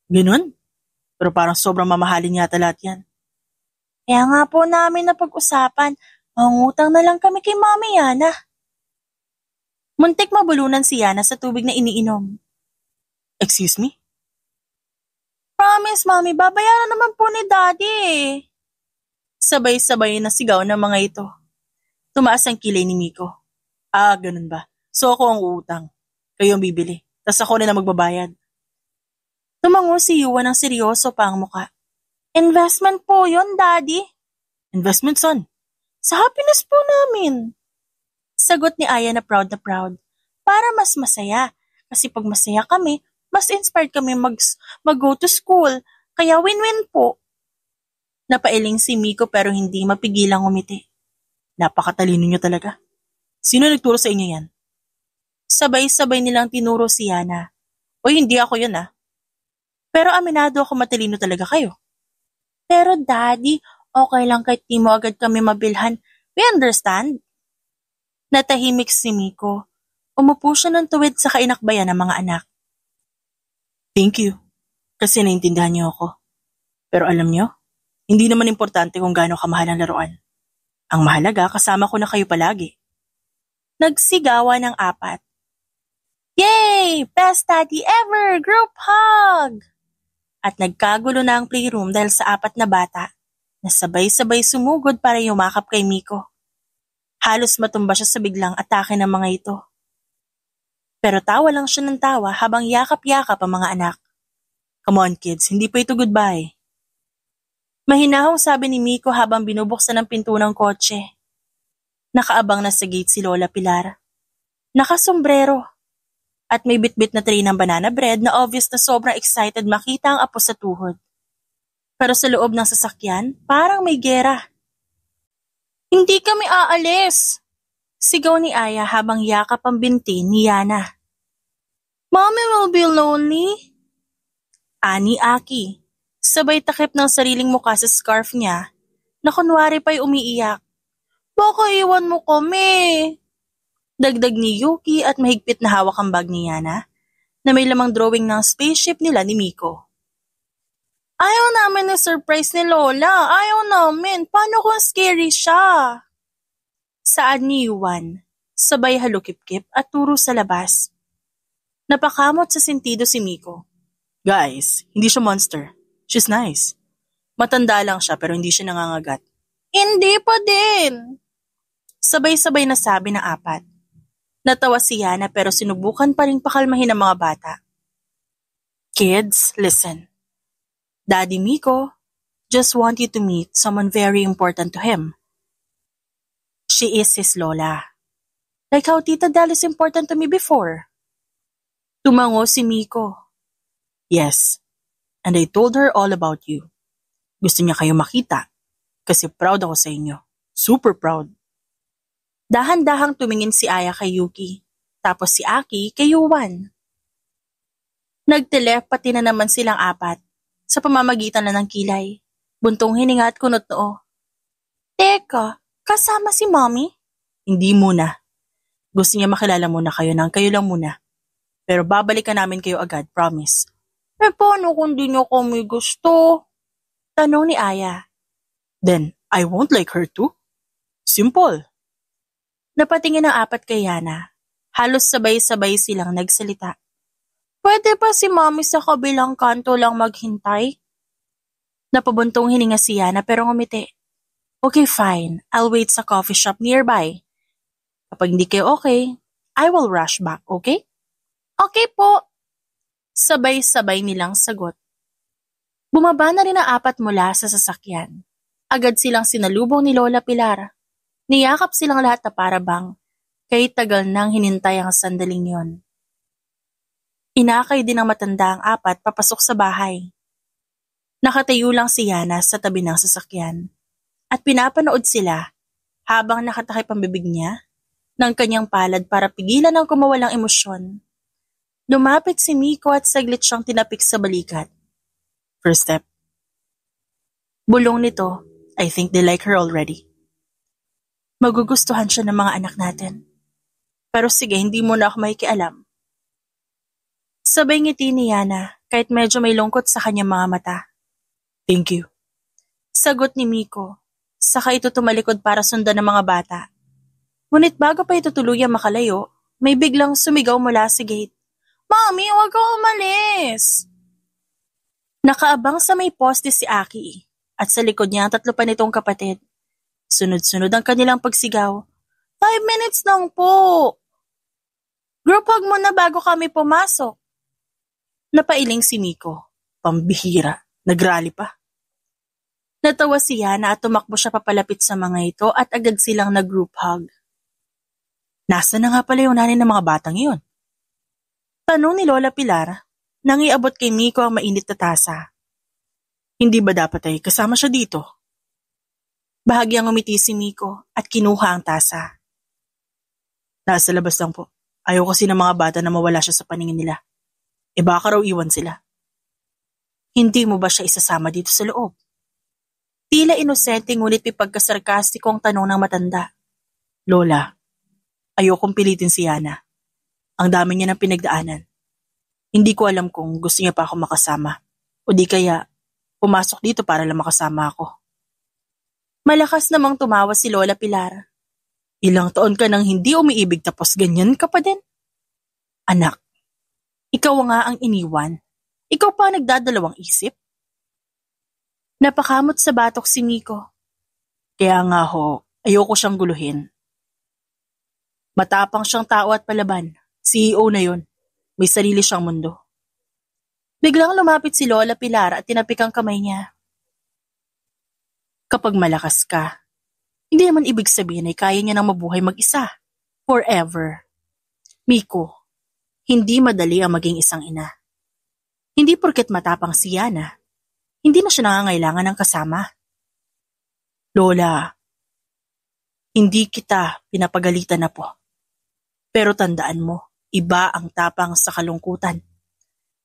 Ganun? Pero parang sobrang mamahalin yata lahat yan. Kaya nga po namin napag-usapan, mangutang na lang kami kay Mami Yana. Muntik mabulunan si Yana sa tubig na iniinom. Excuse me? Promise, Mommy, babayaran naman po ni Daddy. Sabay-sabay na sigaw ng mga ito. Tumaas ang kilay ni Miko. Ganun ba? So ako ang uutang. Kayo ang bibili. Tas ako na magbabayad. Tumango si Yuan ng seryoso pa ang muka. Investment po yon, Daddy. Investment, son? Sa happiness po namin. Sagot ni Aya na proud na proud. Para mas masaya. Kasi pag masaya kami, mas inspired kami mag-go to school. Kaya win-win po. Napailing si Miko pero hindi mapigilang umiti. Napakatalino niyo talaga. Sino nagturo sa inyo yan? Sabay-sabay nilang tinuro si Yana. Uy, hindi ako yun Pero aminado ako matalino talaga kayo. Pero Daddy, okay lang kahit di mo agad kami mabilhan. We understand? Natahimik si Miko. Umupo siya ng tuwid sa kainakbayan ng mga anak. Thank you. Kasi naintindihan niyo ako. Pero alam niyo, hindi naman importante kung gaano kamahal ang laruan. Ang mahalaga, kasama ko na kayo palagi. Nagsigawa ng 4. Yay! Best Daddy ever! Group hug! At nagkagulo na ang playroom dahil sa 4 na bata na sabay-sabay sumugod para yumakap kay Miko. Halos matumba siya sa biglang atake ng mga ito. Pero tawa lang siya ng tawa habang yakap-yakap ang mga anak. Come on kids, hindi pa ito goodbye. Mahinahong sabi ni Miko habang binubuksan ang pinto ng kotse. Nakaabang na sa gate si Lola Pilar. Nakasombrero. At may bitbit na tray ng banana bread na obvious na sobrang excited makita ang apo sa tuhod. Pero sa loob ng sasakyan, parang may gera. Hindi kami aalis! Sigaw ni Aya habang yakap ang binti ni Yana. Mommy will be lonely? Ani Aki. Sabay takip ng sariling muka sa scarf niya na kunwari pa'y umiiyak. Baka iwan mo kami! Dagdag ni Yuki at mahigpit na hawak ang bag ni Yana na may lamang drawing ng spaceship nila ni Miko. Ayaw namin na surprise ni Lola. Ayaw namin. Paano kung scary siya? Saad ni Yuan, sabay halukip-kip at turo sa labas. Napakamot sa sentido si Miko. Guys, hindi siya monster. She's nice. Matanda lang siya pero hindi siya nangangagat. Hindi pa din. Sabay-sabay na sabi ng 4. Natawa si Yana pero sinubukan pa rin pakalmahin ang mga bata. Kids, listen. Daddy Miko just want you to meet someone very important to him. She is his Lola. Like how Tita Del is important to me before. Tumango si Miko. Yes. And I told her all about you. Gusto niya kayo makita. Kasi proud ako sa inyo. Super proud. Dahan-dahang tumingin si Aya kay Yuki. Tapos si Aki kay Yuan. Nagtelepati na naman silang 4. Sa pamamagitan na ng kilay. Buntong hininga at kunot noo. Teka, kasama si Mommy? Hindi muna. Gusto niya makilala muna kayo nang kayo lang muna. Pero babalikan namin kayo agad, promise. Paano kung di niyo kami gusto? Tanong ni Aya. Then, I won't like her too. Simple. Napatingin ang 4 kay Yana. Halos sabay-sabay silang nagsalita. Pwede ba si Mommy sa kabilang kanto lang maghintay? Napabuntong hininga si Yana pero ngumiti. Okay, fine. I'll wait sa coffee shop nearby. Kapag hindi kayo okay, I will rush back, okay? Okay po. Sabay-sabay nilang sagot. Bumaba na rin ang 4 mula sa sasakyan. Agad silang sinalubong ni Lola Pilar. Niyakap silang lahat na para bang kay tagal nang hinintay ang sandaling yon. Inakay din ang matanda ang 4 papasok sa bahay. Nakatayo lang si Yana sa tabi ng sasakyan at pinapanood sila habang nakatakip ang bibig niya ng kanyang palad para pigilan ang kumawalang emosyon. Lumapit si Miko at saglit siyang tinapik sa balikat. First step. Bulong nito, I think they like her already. Magugustuhan siya ng mga anak natin. Pero sige, hindi mo na ako makikialam. Sabay ngiti ni Yana kahit medyo may lungkot sa kanyang mga mata. Thank you. Sagot ni Miko, saka ito tumalikod para sundan ng mga bata. Ngunit bago pa ito tuluyang makalayo, may biglang sumigaw mula sa gate. Mommy, huwag ka umalis! Nakaabang sa may poste si Aki at sa likod niya ang 3 pa nitong kapatid. Sunod-sunod ang kanilang pagsigaw. 5 minutes lang po! Group hug muna bago kami pumasok. Napailing si Miko. Pambihira, nagrally pa. Natawa si Yana at tumakbo siya papalapit sa mga ito at agad silang nag-group hug. Nasaan na nga pala yung nanay ng mga batang iyon? Tanong ni Lola Pilar nang iabot kay Miko ang mainit na tasa. Hindi ba dapat ay kasama siya dito? Bahagyang umiti si Miko at kinuha ang tasa. Nasa labas lang po. Ayaw kasi ng mga bata na mawala siya sa paningin nila. E baka raw iwan sila. Hindi mo ba siya isasama dito sa loob? Tila inosente ngunit pagkasarkastikong tanong ng matanda. Lola, ayokong pilitin si Yana. Ang dami niya ng pinagdaanan. Hindi ko alam kung gusto niya pa ako makasama. O di kaya, pumasok dito para lang makasama ako. Malakas namang tumawa si Lola Pilar. Ilang taon ka nang hindi umiibig tapos ganyan ka pa din? Anak, ikaw nga ang iniwan. Ikaw pa nagdadalawang isip? Napakamot sa batok si Miko. Kaya nga ho, ayoko siyang guluhin. Matapang siyang tao at palaban. CEO na yun. May sarili siyang mundo. Biglang lumapit si Lola Pilar at tinapik ang kamay niya. Kapag malakas ka, hindi naman ibig sabihin ay kaya niya nang mabuhay mag-isa. Forever. Miko, hindi madali ang maging isang ina. Hindi porket matapang si Yana, hindi na siya nangangailangan ng kasama. Lola, hindi kita pinapagalitan na po. Pero tandaan mo, iba ang tapang sa kalungkutan.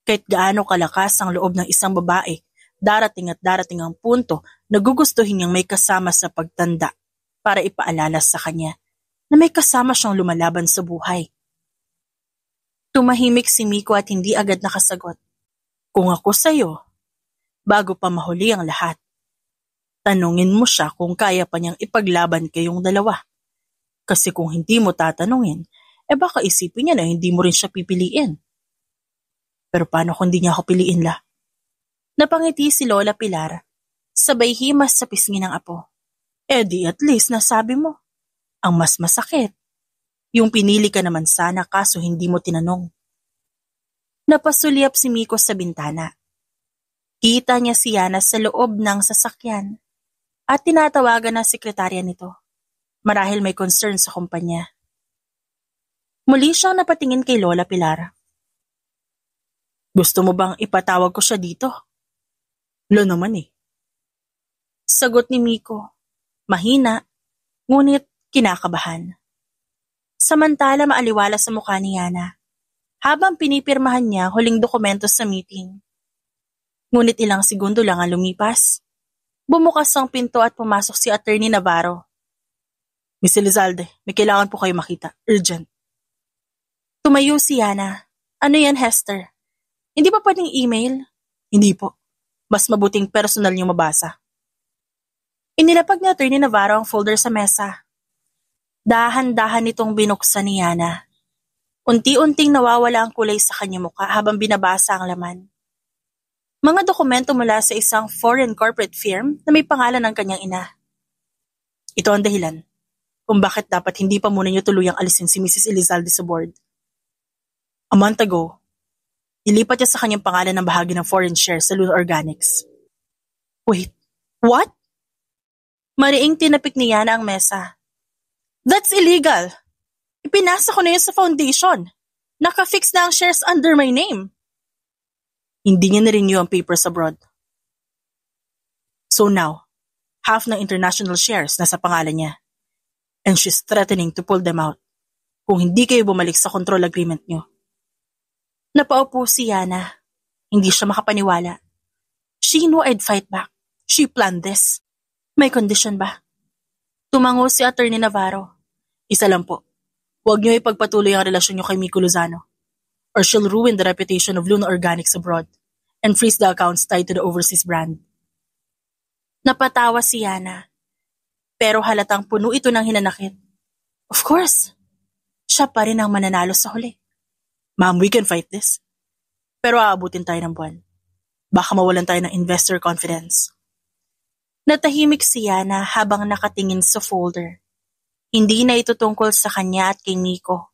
Kahit gaano kalakas ang loob ng isang babae, darating at darating ang punto na gugustuhin niyang may kasama sa pagtanda para ipaalala sa kanya na may kasama siyang lumalaban sa buhay. Tumahimik si Miko at hindi agad nakasagot. Kung ako sa'yo, bago pa mahuli ang lahat, tanungin mo siya kung kaya pa niyang ipaglaban kayong dalawa. Kasi kung hindi mo tatanungin, baka isipin niya na hindi mo rin siya pipiliin. Pero paano kung hindi niya ako piliin la? Napangiti si Lola Pilar, sabay himas sa pisngi ng apo. Di at least nasabi mo. Ang mas masakit, yung pinili ka naman sana kaso hindi mo tinanong. Napasulyap si Miko sa bintana. Kita niya si Yana sa loob ng sasakyan at tinatawagan ng sekretarya nito. Marahil may concern sa kumpanya. Muli siyang napatingin kay Lola Pilar. Gusto mo bang ipatawag ko siya dito? Lo naman eh. Sagot ni Miko. Mahina, ngunit kinakabahan. Samantala maaliwala sa mukha ni Yana habang pinipirmahan niya huling dokumento sa meeting. Ngunit ilang segundo lang ang lumipas. Bumukas ang pinto at pumasok si Attorney Navarro. Miss Elizalde, may kailangan po kayo makita. Urgent. Tumayo si Yana. Ano yan, Hester? Hindi ba pwedeng email? Hindi po. Mas mabuting personal niyong mabasa. Inilapag ni Attorney Navarro ang folder sa mesa. Dahan-dahan itong binuksan ni Yana. Unti-unting nawawala ang kulay sa kanyang mukha habang binabasa ang laman. Mga dokumento mula sa isang foreign corporate firm na may pangalan ng kanyang ina. Ito ang dahilan kung bakit dapat hindi pa muna niyo tuluyang alisin si Mrs. Elizalde sa board. A month ago, ilipat niya sa kanyang pangalan ng bahagi ng foreign shares sa Luna Organics. Wait, what? Mariing tinapik ni Yana ang mesa. That's illegal! Ipinasa ko na yun sa foundation. Naka-fix na ang shares under my name. Hindi niya na-renew ang papers abroad. So now, half ng international shares nasa pangalan niya. And she's threatening to pull them out kung hindi kayo bumalik sa control agreement niyo. Napaupo si Yana. Hindi siya makapaniwala. She knew I'd fight back. She planned this. May condition ba? Tumango si Attorney Navarro. Isa lang po. Huwag niyo ipagpatuloy ang relasyon niyo kay Miko Lozano or she'll ruin the reputation of Luna Organics abroad and freeze the accounts tied to the overseas brand. Napatawa si Yana. Pero halatang puno ito ng hinanakit. Of course. Siya pa rin ang mananalo sa huli. Ma'am, we can fight this. Pero aabutin tayo ng buwan. Baka mawalan tayo ng investor confidence. Natahimik si Yana habang nakatingin sa folder. Hindi na ito tungkol sa kanya at kay Miko.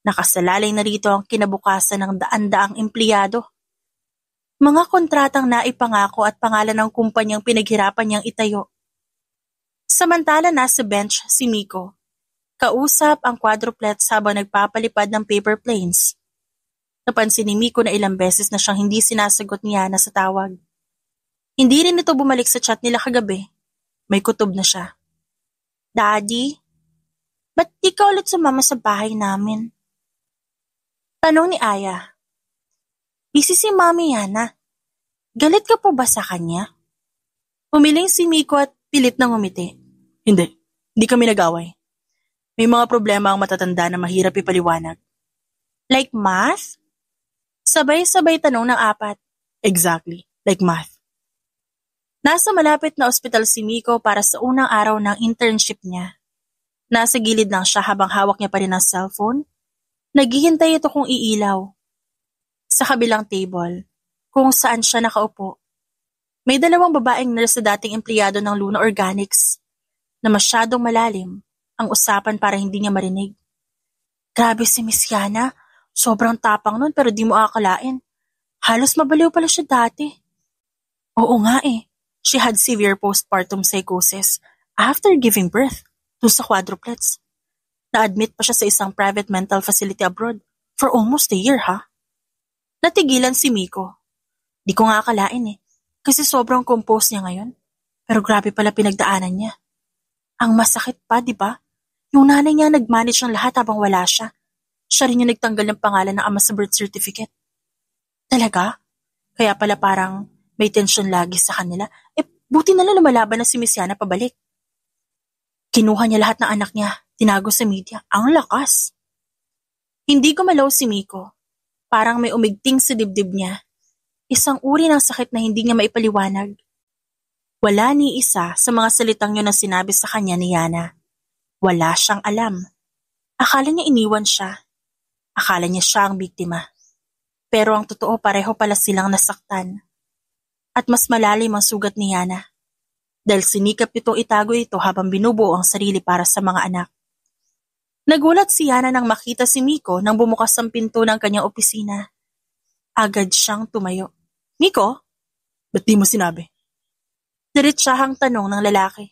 Nakasalalay na rito ang kinabukasan ng daan-daang empleyado. Mga kontratang naipangako at pangalan ng kumpanyang pinaghirapan niyang itayo. Samantala nasa bench si Miko. Kausap ang quadruplets habang nagpapalipad ng paper planes. Napansin ni Miko na ilang beses na siyang hindi sinasagot ni Yana sa tawag. Hindi rin ito bumalik sa chat nila kagabi. May kutob na siya. Daddy, ba't di ka ulit sumama sa bahay namin? Tanong ni Aya. Busy si Mami Yana. Galit ka po ba sa kanya? Umiling si Miko at pilit na ngumiti. Hindi kami nag-away. May mga problema ang matatanda na mahirap ipaliwanag. Like math? Sabay-sabay tanong ng apat. Exactly, like math. Nasa malapit na ospital si Miko para sa unang araw ng internship niya. Nasa gilid lang siya habang hawak niya pa rin ang cellphone. Naghihintay ito kung iilaw. Sa kabilang table, kung saan siya nakaupo, may dalawang babaeng nurse na dating empleyado ng Luna Organics na masyadong malalim ang usapan para hindi niya marinig. Grabe si Miss Yana, sobrang tapang nun pero di mo akalain. Halos mabaliw pala siya dati. Oo nga eh, she had severe postpartum psychosis after giving birth dun sa quadruplets. Na-admit pa siya sa isang private mental facility abroad for almost a year ha. Natigilan si Miko. Di ko nga akalain eh, kasi sobrang compose niya ngayon. Pero grabe pala pinagdaanan niya. Ang masakit pa, di ba? Yung nanay niya nag-manage ng lahat habang wala siya. Siya rin yung nagtanggal ng pangalan ng ama sa birth certificate. Talaga? Kaya pala parang may tensyon lagi sa kanila. Buti na lang lumalaban na si Miss Yana pabalik. Kinuha niya lahat ng anak niya, tinago sa media. Ang lakas. Hindi gumalaw si Miko. Parang may umigting sa dibdib niya. Isang uri ng sakit na hindi niya maipaliwanag. Wala ni isa sa mga salitang yun na sinabi sa kanya ni Yana. Wala siyang alam. Akala niya iniwan siya. Akala niya siya ang biktima. Pero ang totoo pareho pala silang nasaktan. At mas malalim ang sugat ni Yana. Dahil sinikap itong itago ito habang binubuo ang sarili para sa mga anak. Nagulat si Yana nang makita si Miko nang bumukas ang pinto ng kanyang opisina. Agad siyang tumayo. Miko? Ba't di mo sinabi? Diretsahang tanong ng lalaki.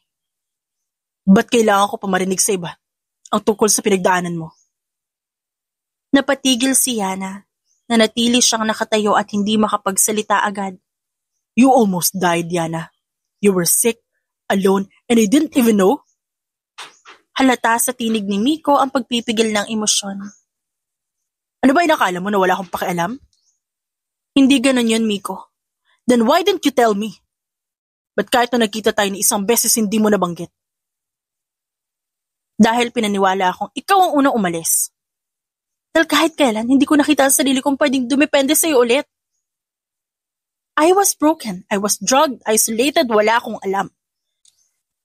Ba't kailangan ko pa marinig sa iba ang tungkol sa pinagdaanan mo? Napatigil si Yana. Nanatili siyang nakatayo at hindi makapagsalita agad. You almost died, Yana. You were sick, alone, and I didn't even know. Halata sa tinig ni Miko ang pagpipigil ng emosyon. Ano ba inakala mo na wala akong pakialam? Hindi ganun yun, Miko. Then why didn't you tell me? Ba't kahit na nagkita tayo ni isang beses hindi mo nabanggit? Dahil pinaniwala akong ikaw ang unang umalis. Dahil kahit kailan, hindi ko nakita ang sarili kong pwedeng dumepende sa'yo ulit. I was broken, I was drugged, isolated, wala akong alam.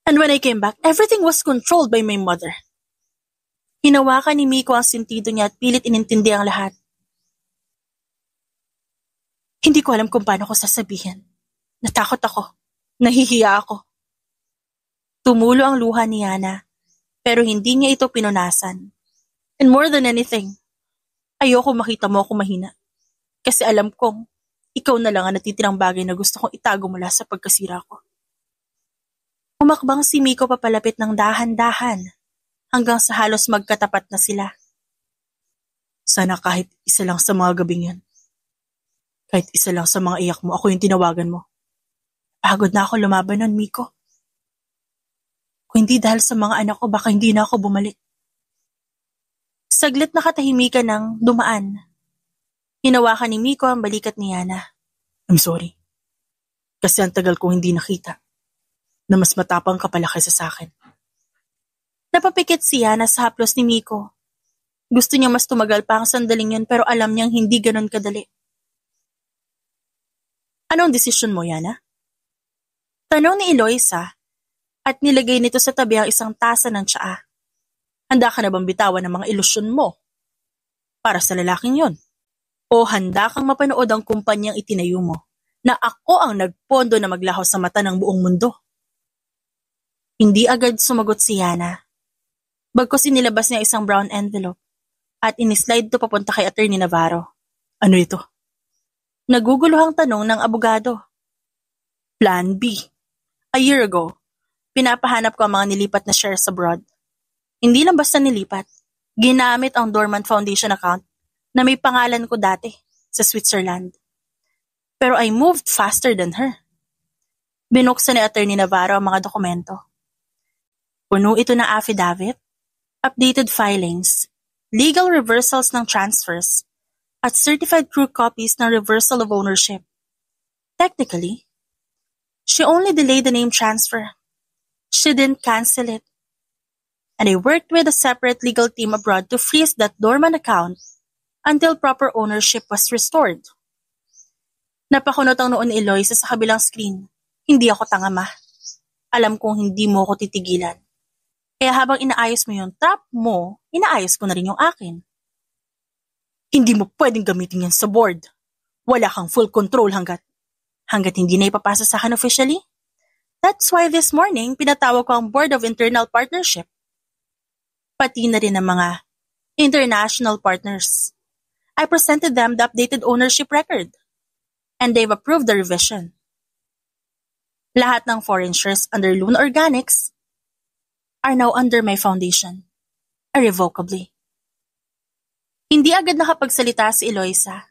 And when I came back, everything was controlled by my mother. Hinawakan ni Miko ang sentido niya at pilit inintindi ang lahat. Hindi ko alam kung paano ko sasabihin. Natakot ako. Nahihiya ako. Tumulo ang luha ni Yana, pero hindi niya ito pinunasan. And more than anything, ayoko makita mo ako mahina. Kasi alam kong, ikaw na lang ang natitirang bagay na gusto kong itago mula sa pagkasira ko. Umakbang si Miko papalapit ng dahan-dahan hanggang sa halos magkatapat na sila. Sana kahit isa lang sa mga gabing yun. Kahit isa lang sa mga iyak mo, ako yung tinawagan mo. Pagod na ako lumaban nun, Miko. Kung hindi dahil sa mga anak ko, baka hindi na ako bumalik. Saglit na katahimikan ng dumaan. Hinawakan ni Miko ang balikat ni Yana. I'm sorry. Kasi ang tagal kong hindi nakita. Na mas matapang ka pala kaysa sa akin. Napapikit si Yana sa haplos ni Miko. Gusto niya mas tumagal pa ang sandaling yun pero alam niyang hindi ganon kadali. Anong desisyon mo, Yana? Tanong ni Eloisa at nilagay nito sa tabi ang isang tasa ng tsaa. Handa ka na bang bitawan ng mga ilusyon mo? Para sa lalaking yon? O handa kang mapanood ang kumpanyang itinayo mo na ako ang nagpondo na maglaho sa mata ng buong mundo. Hindi agad sumagot si Yana. Bagkus inilabas niya isang brown envelope at inislide to papunta kay Attorney Navarro. Ano ito? Naguguluhang tanong ng abogado. Plan B. A year ago, pinapahanap ko ang mga nilipat na shares abroad. Hindi lang basta nilipat. Ginamit ang dormant foundation account na may pangalan ko dati sa Switzerland. Pero I moved faster than her. Binuksan ni Attorney Navarro ang mga dokumento. Puno ito ng affidavit, updated filings, legal reversals ng transfers, at certified true copies ng reversal of ownership. Technically, she only delayed the name transfer. She didn't cancel it. And I worked with a separate legal team abroad to freeze that dormant account until proper ownership was restored. Napakunot ang noon ni Eloisa sa kabilang screen. Hindi ako tanga, ma. Alam kong hindi mo ako titigilan. Kaya habang inaayos mo yung trap mo, inaayos ko na rin yung akin. Hindi mo pwedeng gamitin yan sa board. Wala kang full control hanggat hindi na ipapasa sa akin officially. That's why this morning, pinatawag ko ang Board of Internal Partnership. Pati na rin ang mga international partners. I presented them the updated ownership record. And they've approved the revision. Lahat ng foreign shares under Luna Organics are now under my foundation, irrevocably. Hindi agad nakapagsalita si Eloisa.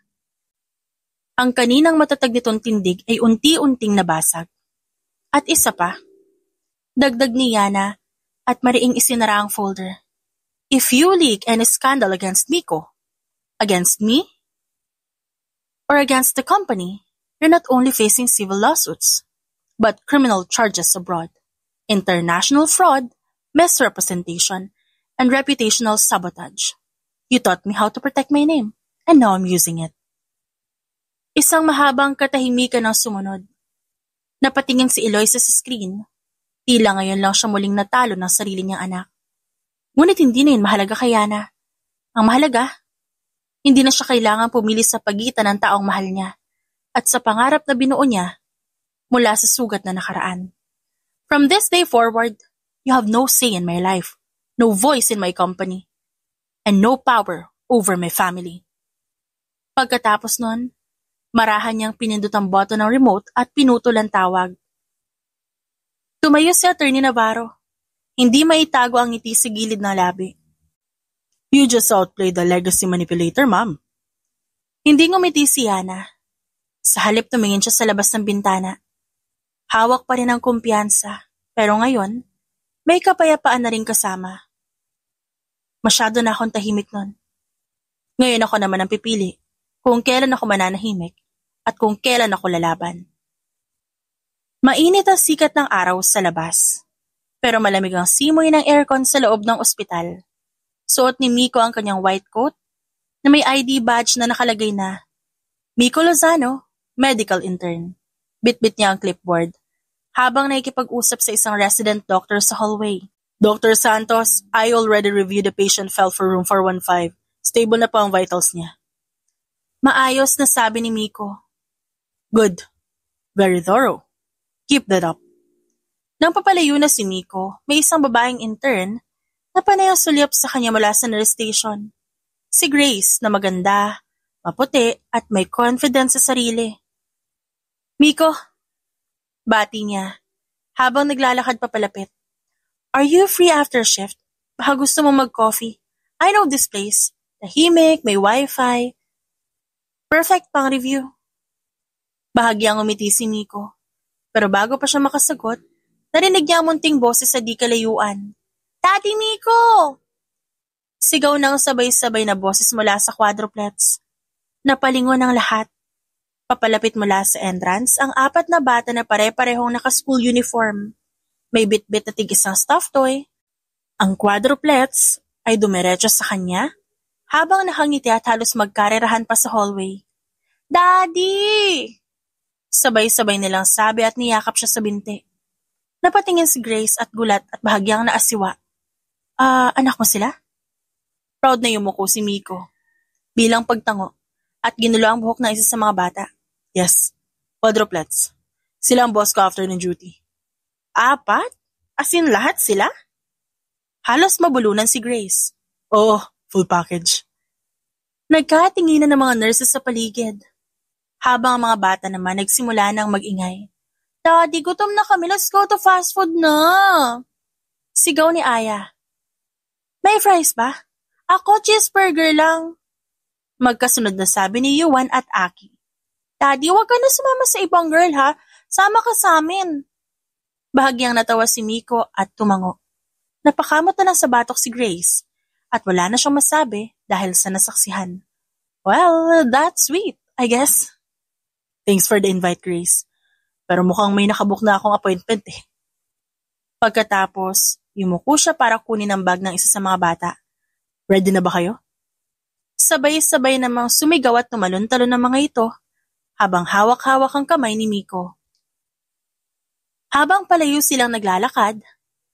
Ang kaninang matatag nitong tindig ay unti-unting nabasag. At isa pa, dagdag ni Yana at mariing isinara ang folder. If you leak any scandal against Miko, against me, or against the company, you're not only facing civil lawsuits, but criminal charges abroad, international fraud, misrepresentation, and reputational sabotage. You taught me how to protect my name, and now I'm using it. Isang mahabang katahimikan ang sumunod. Napatingin si Eloisa sa screen. Tila ngayon lang siya muling natalo ng sarili niyang anak. Ngunit hindi na yun mahalaga kay Yana. Ang mahalaga, hindi na siya kailangan pumili sa pagitan ng taong mahal niya at sa pangarap na binuo niya mula sa sugat na nakaraan. From this day forward, you have no say in my life, no voice in my company, and no power over my family. Pagkatapos nun, marahan niyang pinindot ang button ng remote at pinutol ang tawag. Tumayo si Attorney Navarro. Hindi maitago ang ngiti sa gilid ng labi. You just outplayed the legacy manipulator, ma'am. Hindi ngumiti si Yana. Sa halip tumingin siya sa labas ng bintana. Hawak pa rin ang kumpiyansa, pero ngayon, may kapayapaan na rin kasama. Masyado na akong tahimik nun. Ngayon ako naman ang pipili kung kailan ako mananahimik at kung kailan ako lalaban. Mainit ang sikat ng araw sa labas, pero malamig ang simoy ng aircon sa loob ng ospital. Suot ni Miko ang kanyang white coat na may ID badge na nakalagay na Miko Lozano, medical intern. Bitbit niya ang clipboard habang nakikipag-usap sa isang resident doctor sa hallway. Dr. Santos, I already reviewed the patient file for room 415. Stable na po ang vitals niya. Maayos na sabi ni Miko. Good. Very thorough. Keep that up. Nang papalayo na si Miko, may isang babaeng intern na panay ang sulyap sa kanya mula sa nurse station. Si Grace na maganda, maputi at may confidence sa sarili. Miko, bati niya habang naglalakad papalapit. Are you free after shift? Baka gusto mo mag-coffee. I know this place. Tahimik, may wifi. Perfect pang review. Bahagyang umiti si Miko. Pero bago pa siya makasagot, narinig niya ang munting boses sa di kalayuan. Tati Miko! Sigaw ng sabay-sabay na boses mula sa quadruplets. Napalingon ang lahat. Papalapit mula sa entrance ang 4 na bata na pare-parehong naka-school uniform. May bit-bit na tig-isang stuffed toy. Ang quadruplets ay dumiretso sa kanya habang nakangiti at halos magkarerahan pa sa hallway. Daddy! Sabay-sabay nilang sabi at niyakap siya sa binti. Napatingin si Grace at gulat at bahagyang naasiwa. Anak mo sila? Proud na yumuko si Miko. Bilang pagtango at ginulo ang buhok ng isa sa mga bata. Yes, Quadruplets. Sila ang boss ko after ng duty. Apat? As in lahat sila? Halos mabulunan si Grace. Oo, full package. Nagkatinginan ng mga nurses sa paligid. Habang ang mga bata naman nagsimula ng mag-ingay. Daddy, gutom na kami. Let's go to fast food na. Sigaw ni Aya. May fries ba? Ako cheeseburger lang. Magkasunod na sabi ni Yuan at Aki. Daddy, huwag ka na sumama sa ibang girl ha. Sama ka sa amin. Bahagyang natawa si Miko at tumango. Napakamot na ng sabatok si Grace at wala na siyang masabi dahil sa nasaksihan. Well, that's sweet, I guess. Thanks for the invite, Grace. Pero mukhang may nakabook na akong appointment eh. Pagkatapos, yumuko siya para kunin ang bag ng isa sa mga bata. Ready na ba kayo? Sabay-sabay namang sumigaw at tumalon-talon ng mga ito habang hawak-hawak ang kamay ni Miko. Habang palayo silang naglalakad,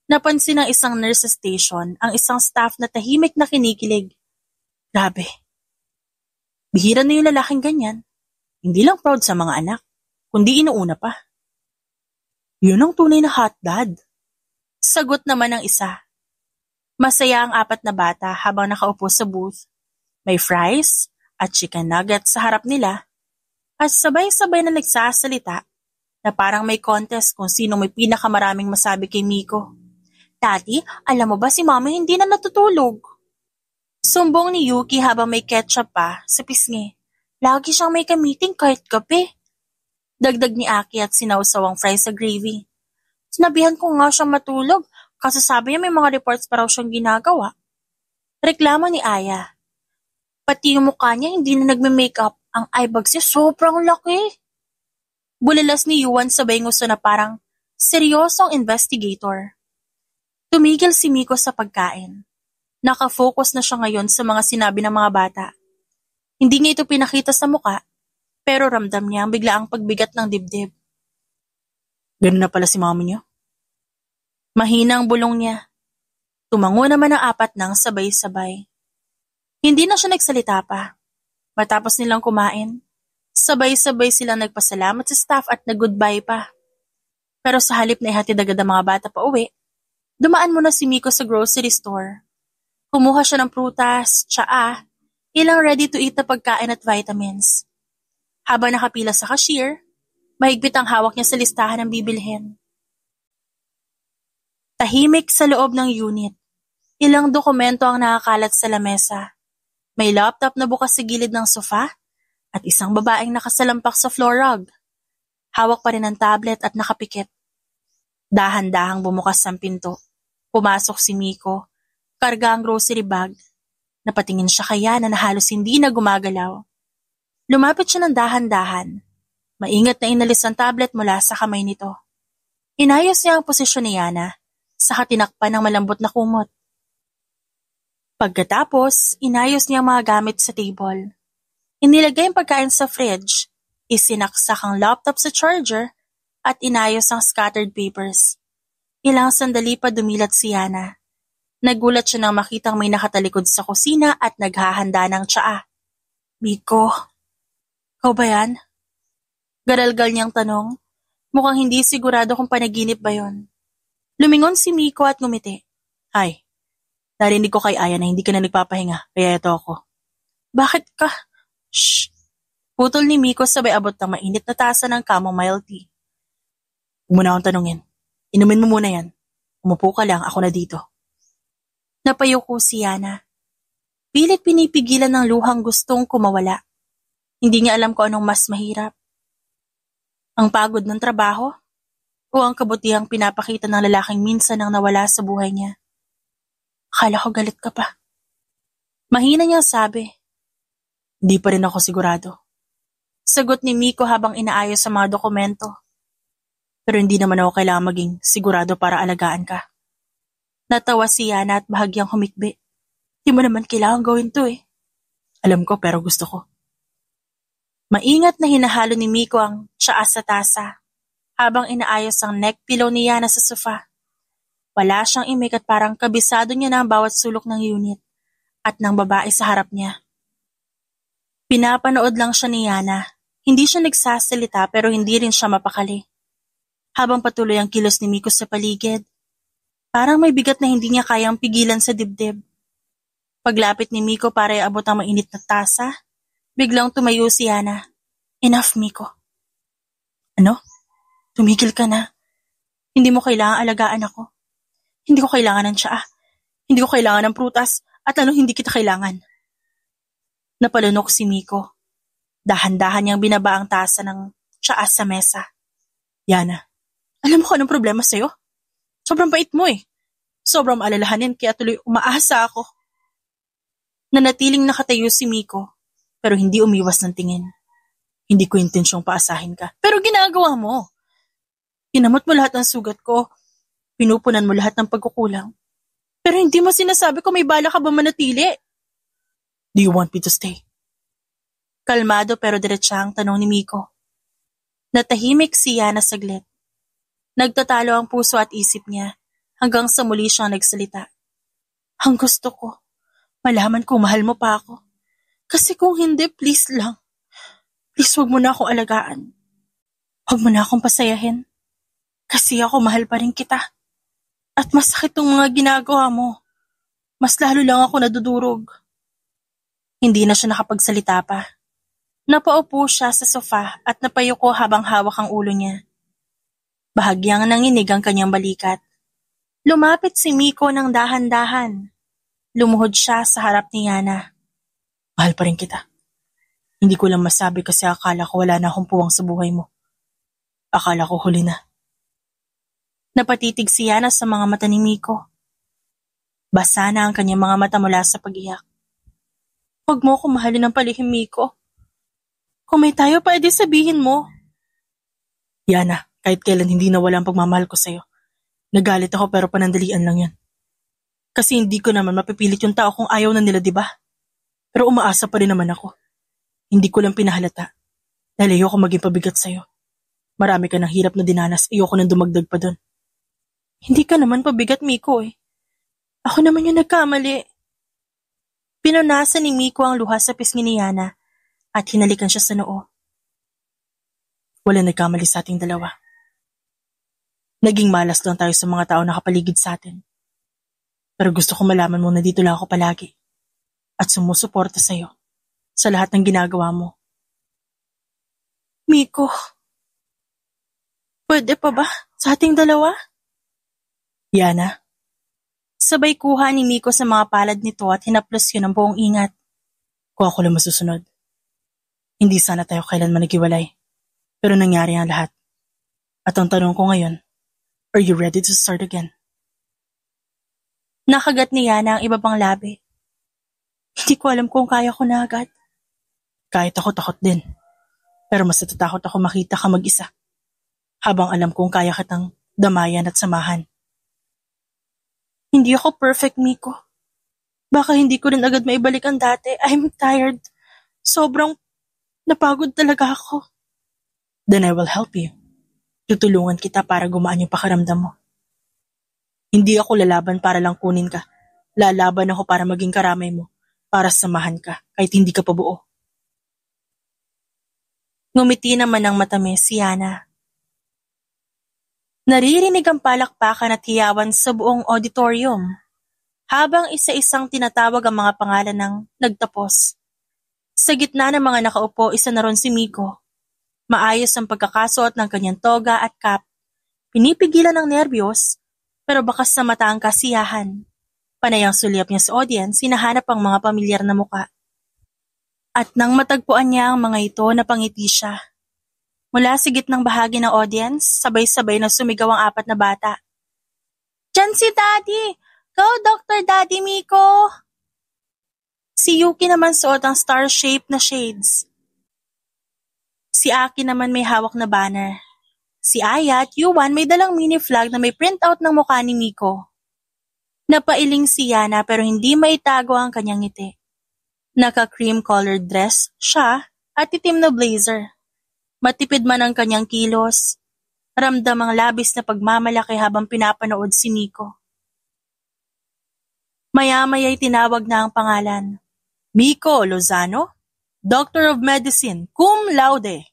napansin ng isang nurse sa station ang isang staff na tahimik na kinikilig. Grabe. Bihira na yung lalaking ganyan. Hindi lang proud sa mga anak, kundi inuuna pa. Yun ang tunay na hot dad. Sagot naman ng isa. Masaya ang apat na bata habang nakaupo sa booth. May fries at chicken nuggets sa harap nila at sabay-sabay na nagsasalita na parang may contest kung sino may pinakamaraming masabi kay Miko. Daddy, alam mo ba si Mama hindi na natutulog? Sumbong ni Yuki habang may ketchup pa sa pisngi. Lagi siyang may kamiting kahit gabi. Dagdag ni Aki at sinawsawang fries sa gravy. Sinabihan ko nga siyang matulog kasi sabi niya may mga reports pa raw siyang ginagawa. Reklamo ni Aya. Pati yung mukha niya hindi na nagme-makeup. Ang eyebags niya sobrang laki. Bulilas ni Yuan sabay nguso na parang seryosong investigator. Tumigil si Miko sa pagkain. Nakafocus na siya ngayon sa mga sinabi ng mga bata. Hindi niya ito pinakita sa muka, pero ramdam niya ang biglaang pagbigat ng dibdib. Ganun na pala si mami niyo? Mahina ang bulong niya. Tumango naman ang apat nang sabay-sabay. Hindi na siya nagsalita pa. Matapos nilang kumain, sabay-sabay silang nagpasalamat sa staff at nag-goodbye pa. Pero sa halip na ihatid agad ang mga bata pa uwi, dumaan muna si Miko sa grocery store. Kumuha siya ng prutas, tsaa, ilang ready-to-eat na pagkain at vitamins. Habang nakapila sa cashier, mahigpit ang hawak niya sa listahan ng bibilhin. Tahimik sa loob ng unit. Ilang dokumento ang nakakalat sa lamesa. May laptop na bukas sa gilid ng sofa at isang babaeng nakasalampak sa floor rug. Hawak pa rin ang tablet at nakapikit. Dahan-dahang bumukas ang pinto. Pumasok si Miko, karga ang grocery bag. Napatingin siya kaya na halos hindi na gumagalaw. Lumapit siya ng dahan-dahan. Maingat na inalis ang tablet mula sa kamay nito. Inayos niya ang posisyon ni Yana, saka tinakpan ng malambot na kumot. Pagkatapos, inayos niya ang mga gamit sa table. Inilagay ang pagkain sa fridge, isinaksak ang laptop sa charger, at inayos ang scattered papers. Ilang sandali pa dumilat si Yana. Nagulat siya nang makitang may nakatalikod sa kusina at naghahanda ng tsaa. Miko, ikaw ba yan? Garalgal niyang tanong. Mukhang hindi sigurado kung panaginip ba yon. Lumingon si Miko at ngumiti. Hi, narinig ko kay Aya na hindi ka na nagpapahinga, kaya ito ako. Bakit ka? Shh! Putol ni Miko sabay abot ng mainit na tasa ng chamomile tea. Huwag mo na akong tanungin. Inumin mo muna yan. Umupo ka lang, ako na dito. Napayuko si Yana. Pilit pinipigilan ng luhang gustong kumawala. Hindi niya alam kung anong mas mahirap. Ang pagod ng trabaho o ang kabutihang pinapakita ng lalaking minsan nang nawala sa buhay niya. Akala ko galit ka pa. Mahina niyang sabi. Hindi pa rin ako sigurado. Sagot ni Miko habang inaayos sa mga dokumento. Pero hindi naman ako kailangan maging sigurado para alagaan ka. Natawa si Yana at bahagyang humikbi. Di mo naman kailangan gawin to eh. Alam ko pero gusto ko. Maingat na hinahalo ni Miko ang tsaa sa tasa habang inaayos ang neck pillow ni Yana sa sofa. Wala siyang imik at parang kabisado niya na ang bawat sulok ng unit at ng babae sa harap niya. Pinapanood lang siya ni Yana, Hindi siya nagsasalita pero hindi rin siya mapakali. Habang patuloy ang kilos ni Miko sa paligid, parang may bigat na hindi niya kayang pigilan sa dibdib. Paglapit ni Miko para iabot ang mainit na tasa, biglang tumayo si Yana. Enough, Miko. Ano? Tumigil ka na. Hindi mo kailangang alagaan ako. Hindi ko kailangan ng tsaa. Hindi ko kailangan ng prutas. At hindi kita kailangan. Napalunok si Miko. Dahan-dahan niyang binaba ang tasa ng tsaa sa mesa. Yana, alam mo kung anong problema sa'yo? Sobrang bait mo eh. Sobrang alalahanin kaya tuloy umaasa ako. Nanatiling nakatayo si Miko, pero hindi umiwas ng tingin. Hindi ko intensyong paasahin ka, pero ginagawa mo. Pinamot mo lahat ng sugat ko, pinupunan mo lahat ng pagkukulang. Pero hindi mo sinasabi kung may bala ka ba manatili. Do you want me to stay? Kalmado pero diretsang tanong ni Miko. Natahimik si Yana saglit. Nagtatalo ang puso at isip niya hanggang sa muli siyang nagsalita. Ang gusto ko, malaman kung mahal mo pa ako. Kasi kung hindi, please lang. Please wag mo na akong alagaan. Wag mo na akong pasayahin. Kasi ako mahal pa rin kita. At masakit tong mga ginagawa mo. Mas lalo lang ako nadudurog. Hindi na siya nakapagsalita pa. Napaupo siya sa sofa at napayuko habang hawak ang ulo niya. Bahagyang nanginig ang kanyang balikat. Lumapit si Miko ng dahan-dahan. Lumuhod siya sa harap ni Yana. Mahal pa rin kita. Hindi ko lang masabi kasi akala ko wala na akong puwang sa buhay mo. Akala ko huli na. Napatitig si Yana sa mga mata ni Miko. Basa na ang kanyang mga mata mula sa pag-iyak. Huwag mo akong mahalin ng palihim, Miko. Kung may tayo pa, edi sabihin mo. Yana, kahit kailan hindi nawala ang pagmamahal ko sa'yo. Nagalit ako pero panandalian lang yan. Kasi hindi ko naman mapipilit yung tao kung ayaw na nila, di ba? Pero umaasa pa rin naman ako. Hindi ko lang pinahalata. Dahil ayoko maging pabigat sa'yo. Marami ka ng hirap na dinanas, ayoko nang dumagdag pa dun. Hindi ka naman pabigat, Miko eh. Ako naman yung nagkamali. Pinunasan ni Miko ang luha sa pisngi ni Yana at hinalikan siya sa noo. Wala nagkamali sa ating dalawa. Naging malas lang tayo sa mga tao na kapaligid sa atin. Pero gusto ko malaman mo na dito lang ako palagi at sumusuporta sa'yo sa lahat ng ginagawa mo. Miko, pwede pa ba sa ating dalawa? Yana. Sabay kuha ni Miko sa mga palad nito at hinaplos yun ng buong ingat. Kung ako lang masusunod. Hindi sana tayo kailanman naghiwalay. Pero nangyari ang lahat. At ang tanong ko ngayon, are you ready to start again? Nakagat ni Yana ang iba pang labi. Hindi ko alam kung kaya ko na agad. Kahit ako takot din. Pero mas natatakot ako makita ka mag-isa. Habang alam kong kaya kitang damayan at samahan. Hindi ako perfect, Miko. Baka hindi ko rin agad maibalik ang dati. I'm tired. Sobrang napagod talaga ako. Then I will help you. Tutulungan kita para gumaan yung pakiramdam mo. Hindi ako lalaban para lang kunin ka. Lalaban ako para maging karamay mo. Para samahan ka kahit hindi ka pa buo. Ngumiti naman ang matamis si Yana. Naririnig ang palakpakan at hiyawan sa buong auditorium habang isa-isang tinatawag ang mga pangalan ng nagtapos. Sa gitna ng mga nakaupo, isa na ron si Miko. Maayos ang pagkakasuot ng kanyang toga at cap. Pinipigilan ng nerbiyos, pero bakas sa mata ang kasiyahan. Panay ang sulyap niya sa audience, hinahanap ang mga pamilyar na muka. At nang matagpuan niya ang mga ito, napangiti siya. Mula sa gitnang bahagi ng audience, sabay-sabay na sumigaw ang 4 na bata. Diyan si Daddy! Go, Dr. Daddy Miko! Si Yuki naman suot ang star-shaped na shades. Si Aki naman may hawak na banner. Si Aya at Yuan may dalang mini flag na may printout ng mukha ni Miko. Napailing si Yana pero hindi maitago ang kanyang ngiti. Naka-cream-colored dress siya at itim na blazer. Matipid man ang kanyang kilos, ramdam ang labis na pagmamalaki habang pinapanood si Miko. Maya-maya'y tinawag na ang pangalan. Miko Lozano, Doctor of Medicine, cum laude.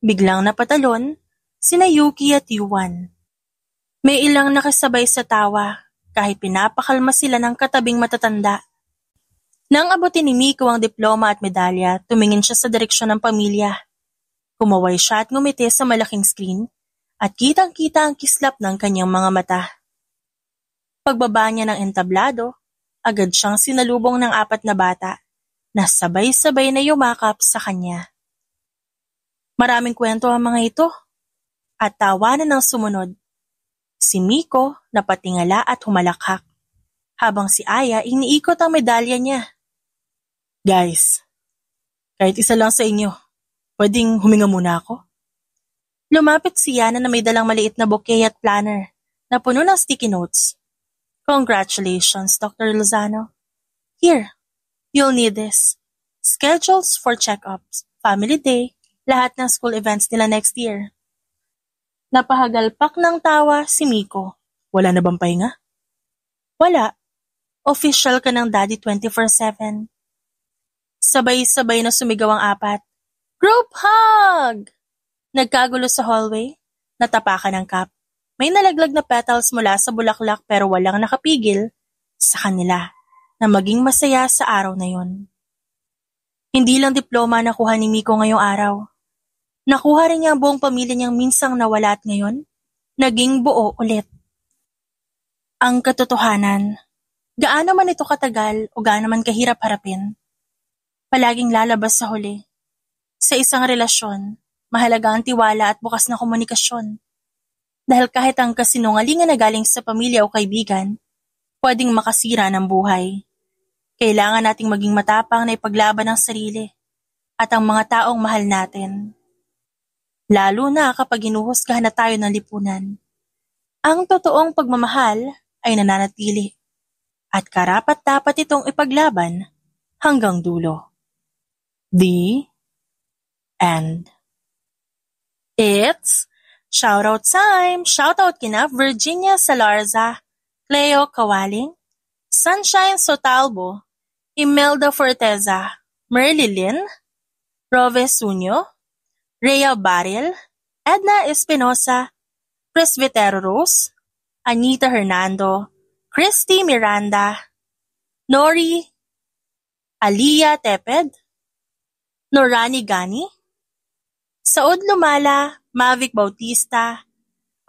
Biglang napatalon sina Yuki at Yuan. May ilang nakasabay sa tawa kahit pinapakalma sila ng katabing matatanda. Nang abutin ni Miko ang diploma at medalya, tumingin siya sa direksyon ng pamilya. Kumaway siya at ngumiti sa malaking screen at kitang-kita ang kislap ng kanyang mga mata. Pagbaba niya ng entablado, agad siyang sinalubong ng 4 na bata na sabay-sabay na yumakap sa kanya. Maraming kwento ang mga ito at tawanan ng sumunod. Si Miko napatingala at humalakhak, habang si Aya iniikot ang medalya niya. Guys, kahit isa lang sa inyo, pwedeng huminga muna ako? Lumapit si Yana na may dalang maliit na bouquet at planner na puno ng sticky notes. Congratulations, Dr. Lozano. Here, you'll need this. Schedules for check-ups, family day, lahat ng school events nila next year. Napahagalpak ng tawa si Miko. Wala na bang pahinga? Wala. Official ka ng daddy 24/7. Sabay-sabay na sumigaw ang 4. Group hug! Nagkagulo sa hallway, natapakan ng cup. May nalaglag na petals mula sa bulaklak pero walang nakapigil sa kanila na maging masaya sa araw na yon. Hindi lang diploma nakuha ni Miko ngayong araw. Nakuha rin niya ang buong pamilya niyang minsang nawala at ngayon, naging buo ulit. Ang katotohanan, gaano man ito katagal o gaano man kahirap harapin, palaging lalabas sa huli. Sa isang relasyon, mahalaga ang tiwala at bukas na komunikasyon. Dahil kahit ang kasinungalingan na galing sa pamilya o kaibigan, pwedeng makasira ng buhay. Kailangan nating maging matapang na ipaglaban ang sarili at ang mga taong mahal natin. Lalo na kapag hinuhusgahan na tayo ng lipunan. Ang totoong pagmamahal ay nananatili at karapat-dapat itong ipaglaban hanggang dulo. The end. It's shoutout time! Shoutout kina Virginia Salarza, Cleo Kawaling, Sunshine Sotalbo, Imelda Forteza, Merly Lynn, Rove Sunyo, Rhea Baril, Edna Espinosa, Presbitero Rose, Anita Hernando, Christy Miranda, Nori, Aliyah Teped, Norani Gani, Saud Lumala, Mavic Bautista,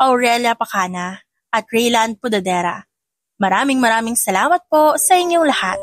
Aurelia Pacana, at Raylan Pudadera. Maraming salamat po sa inyong lahat.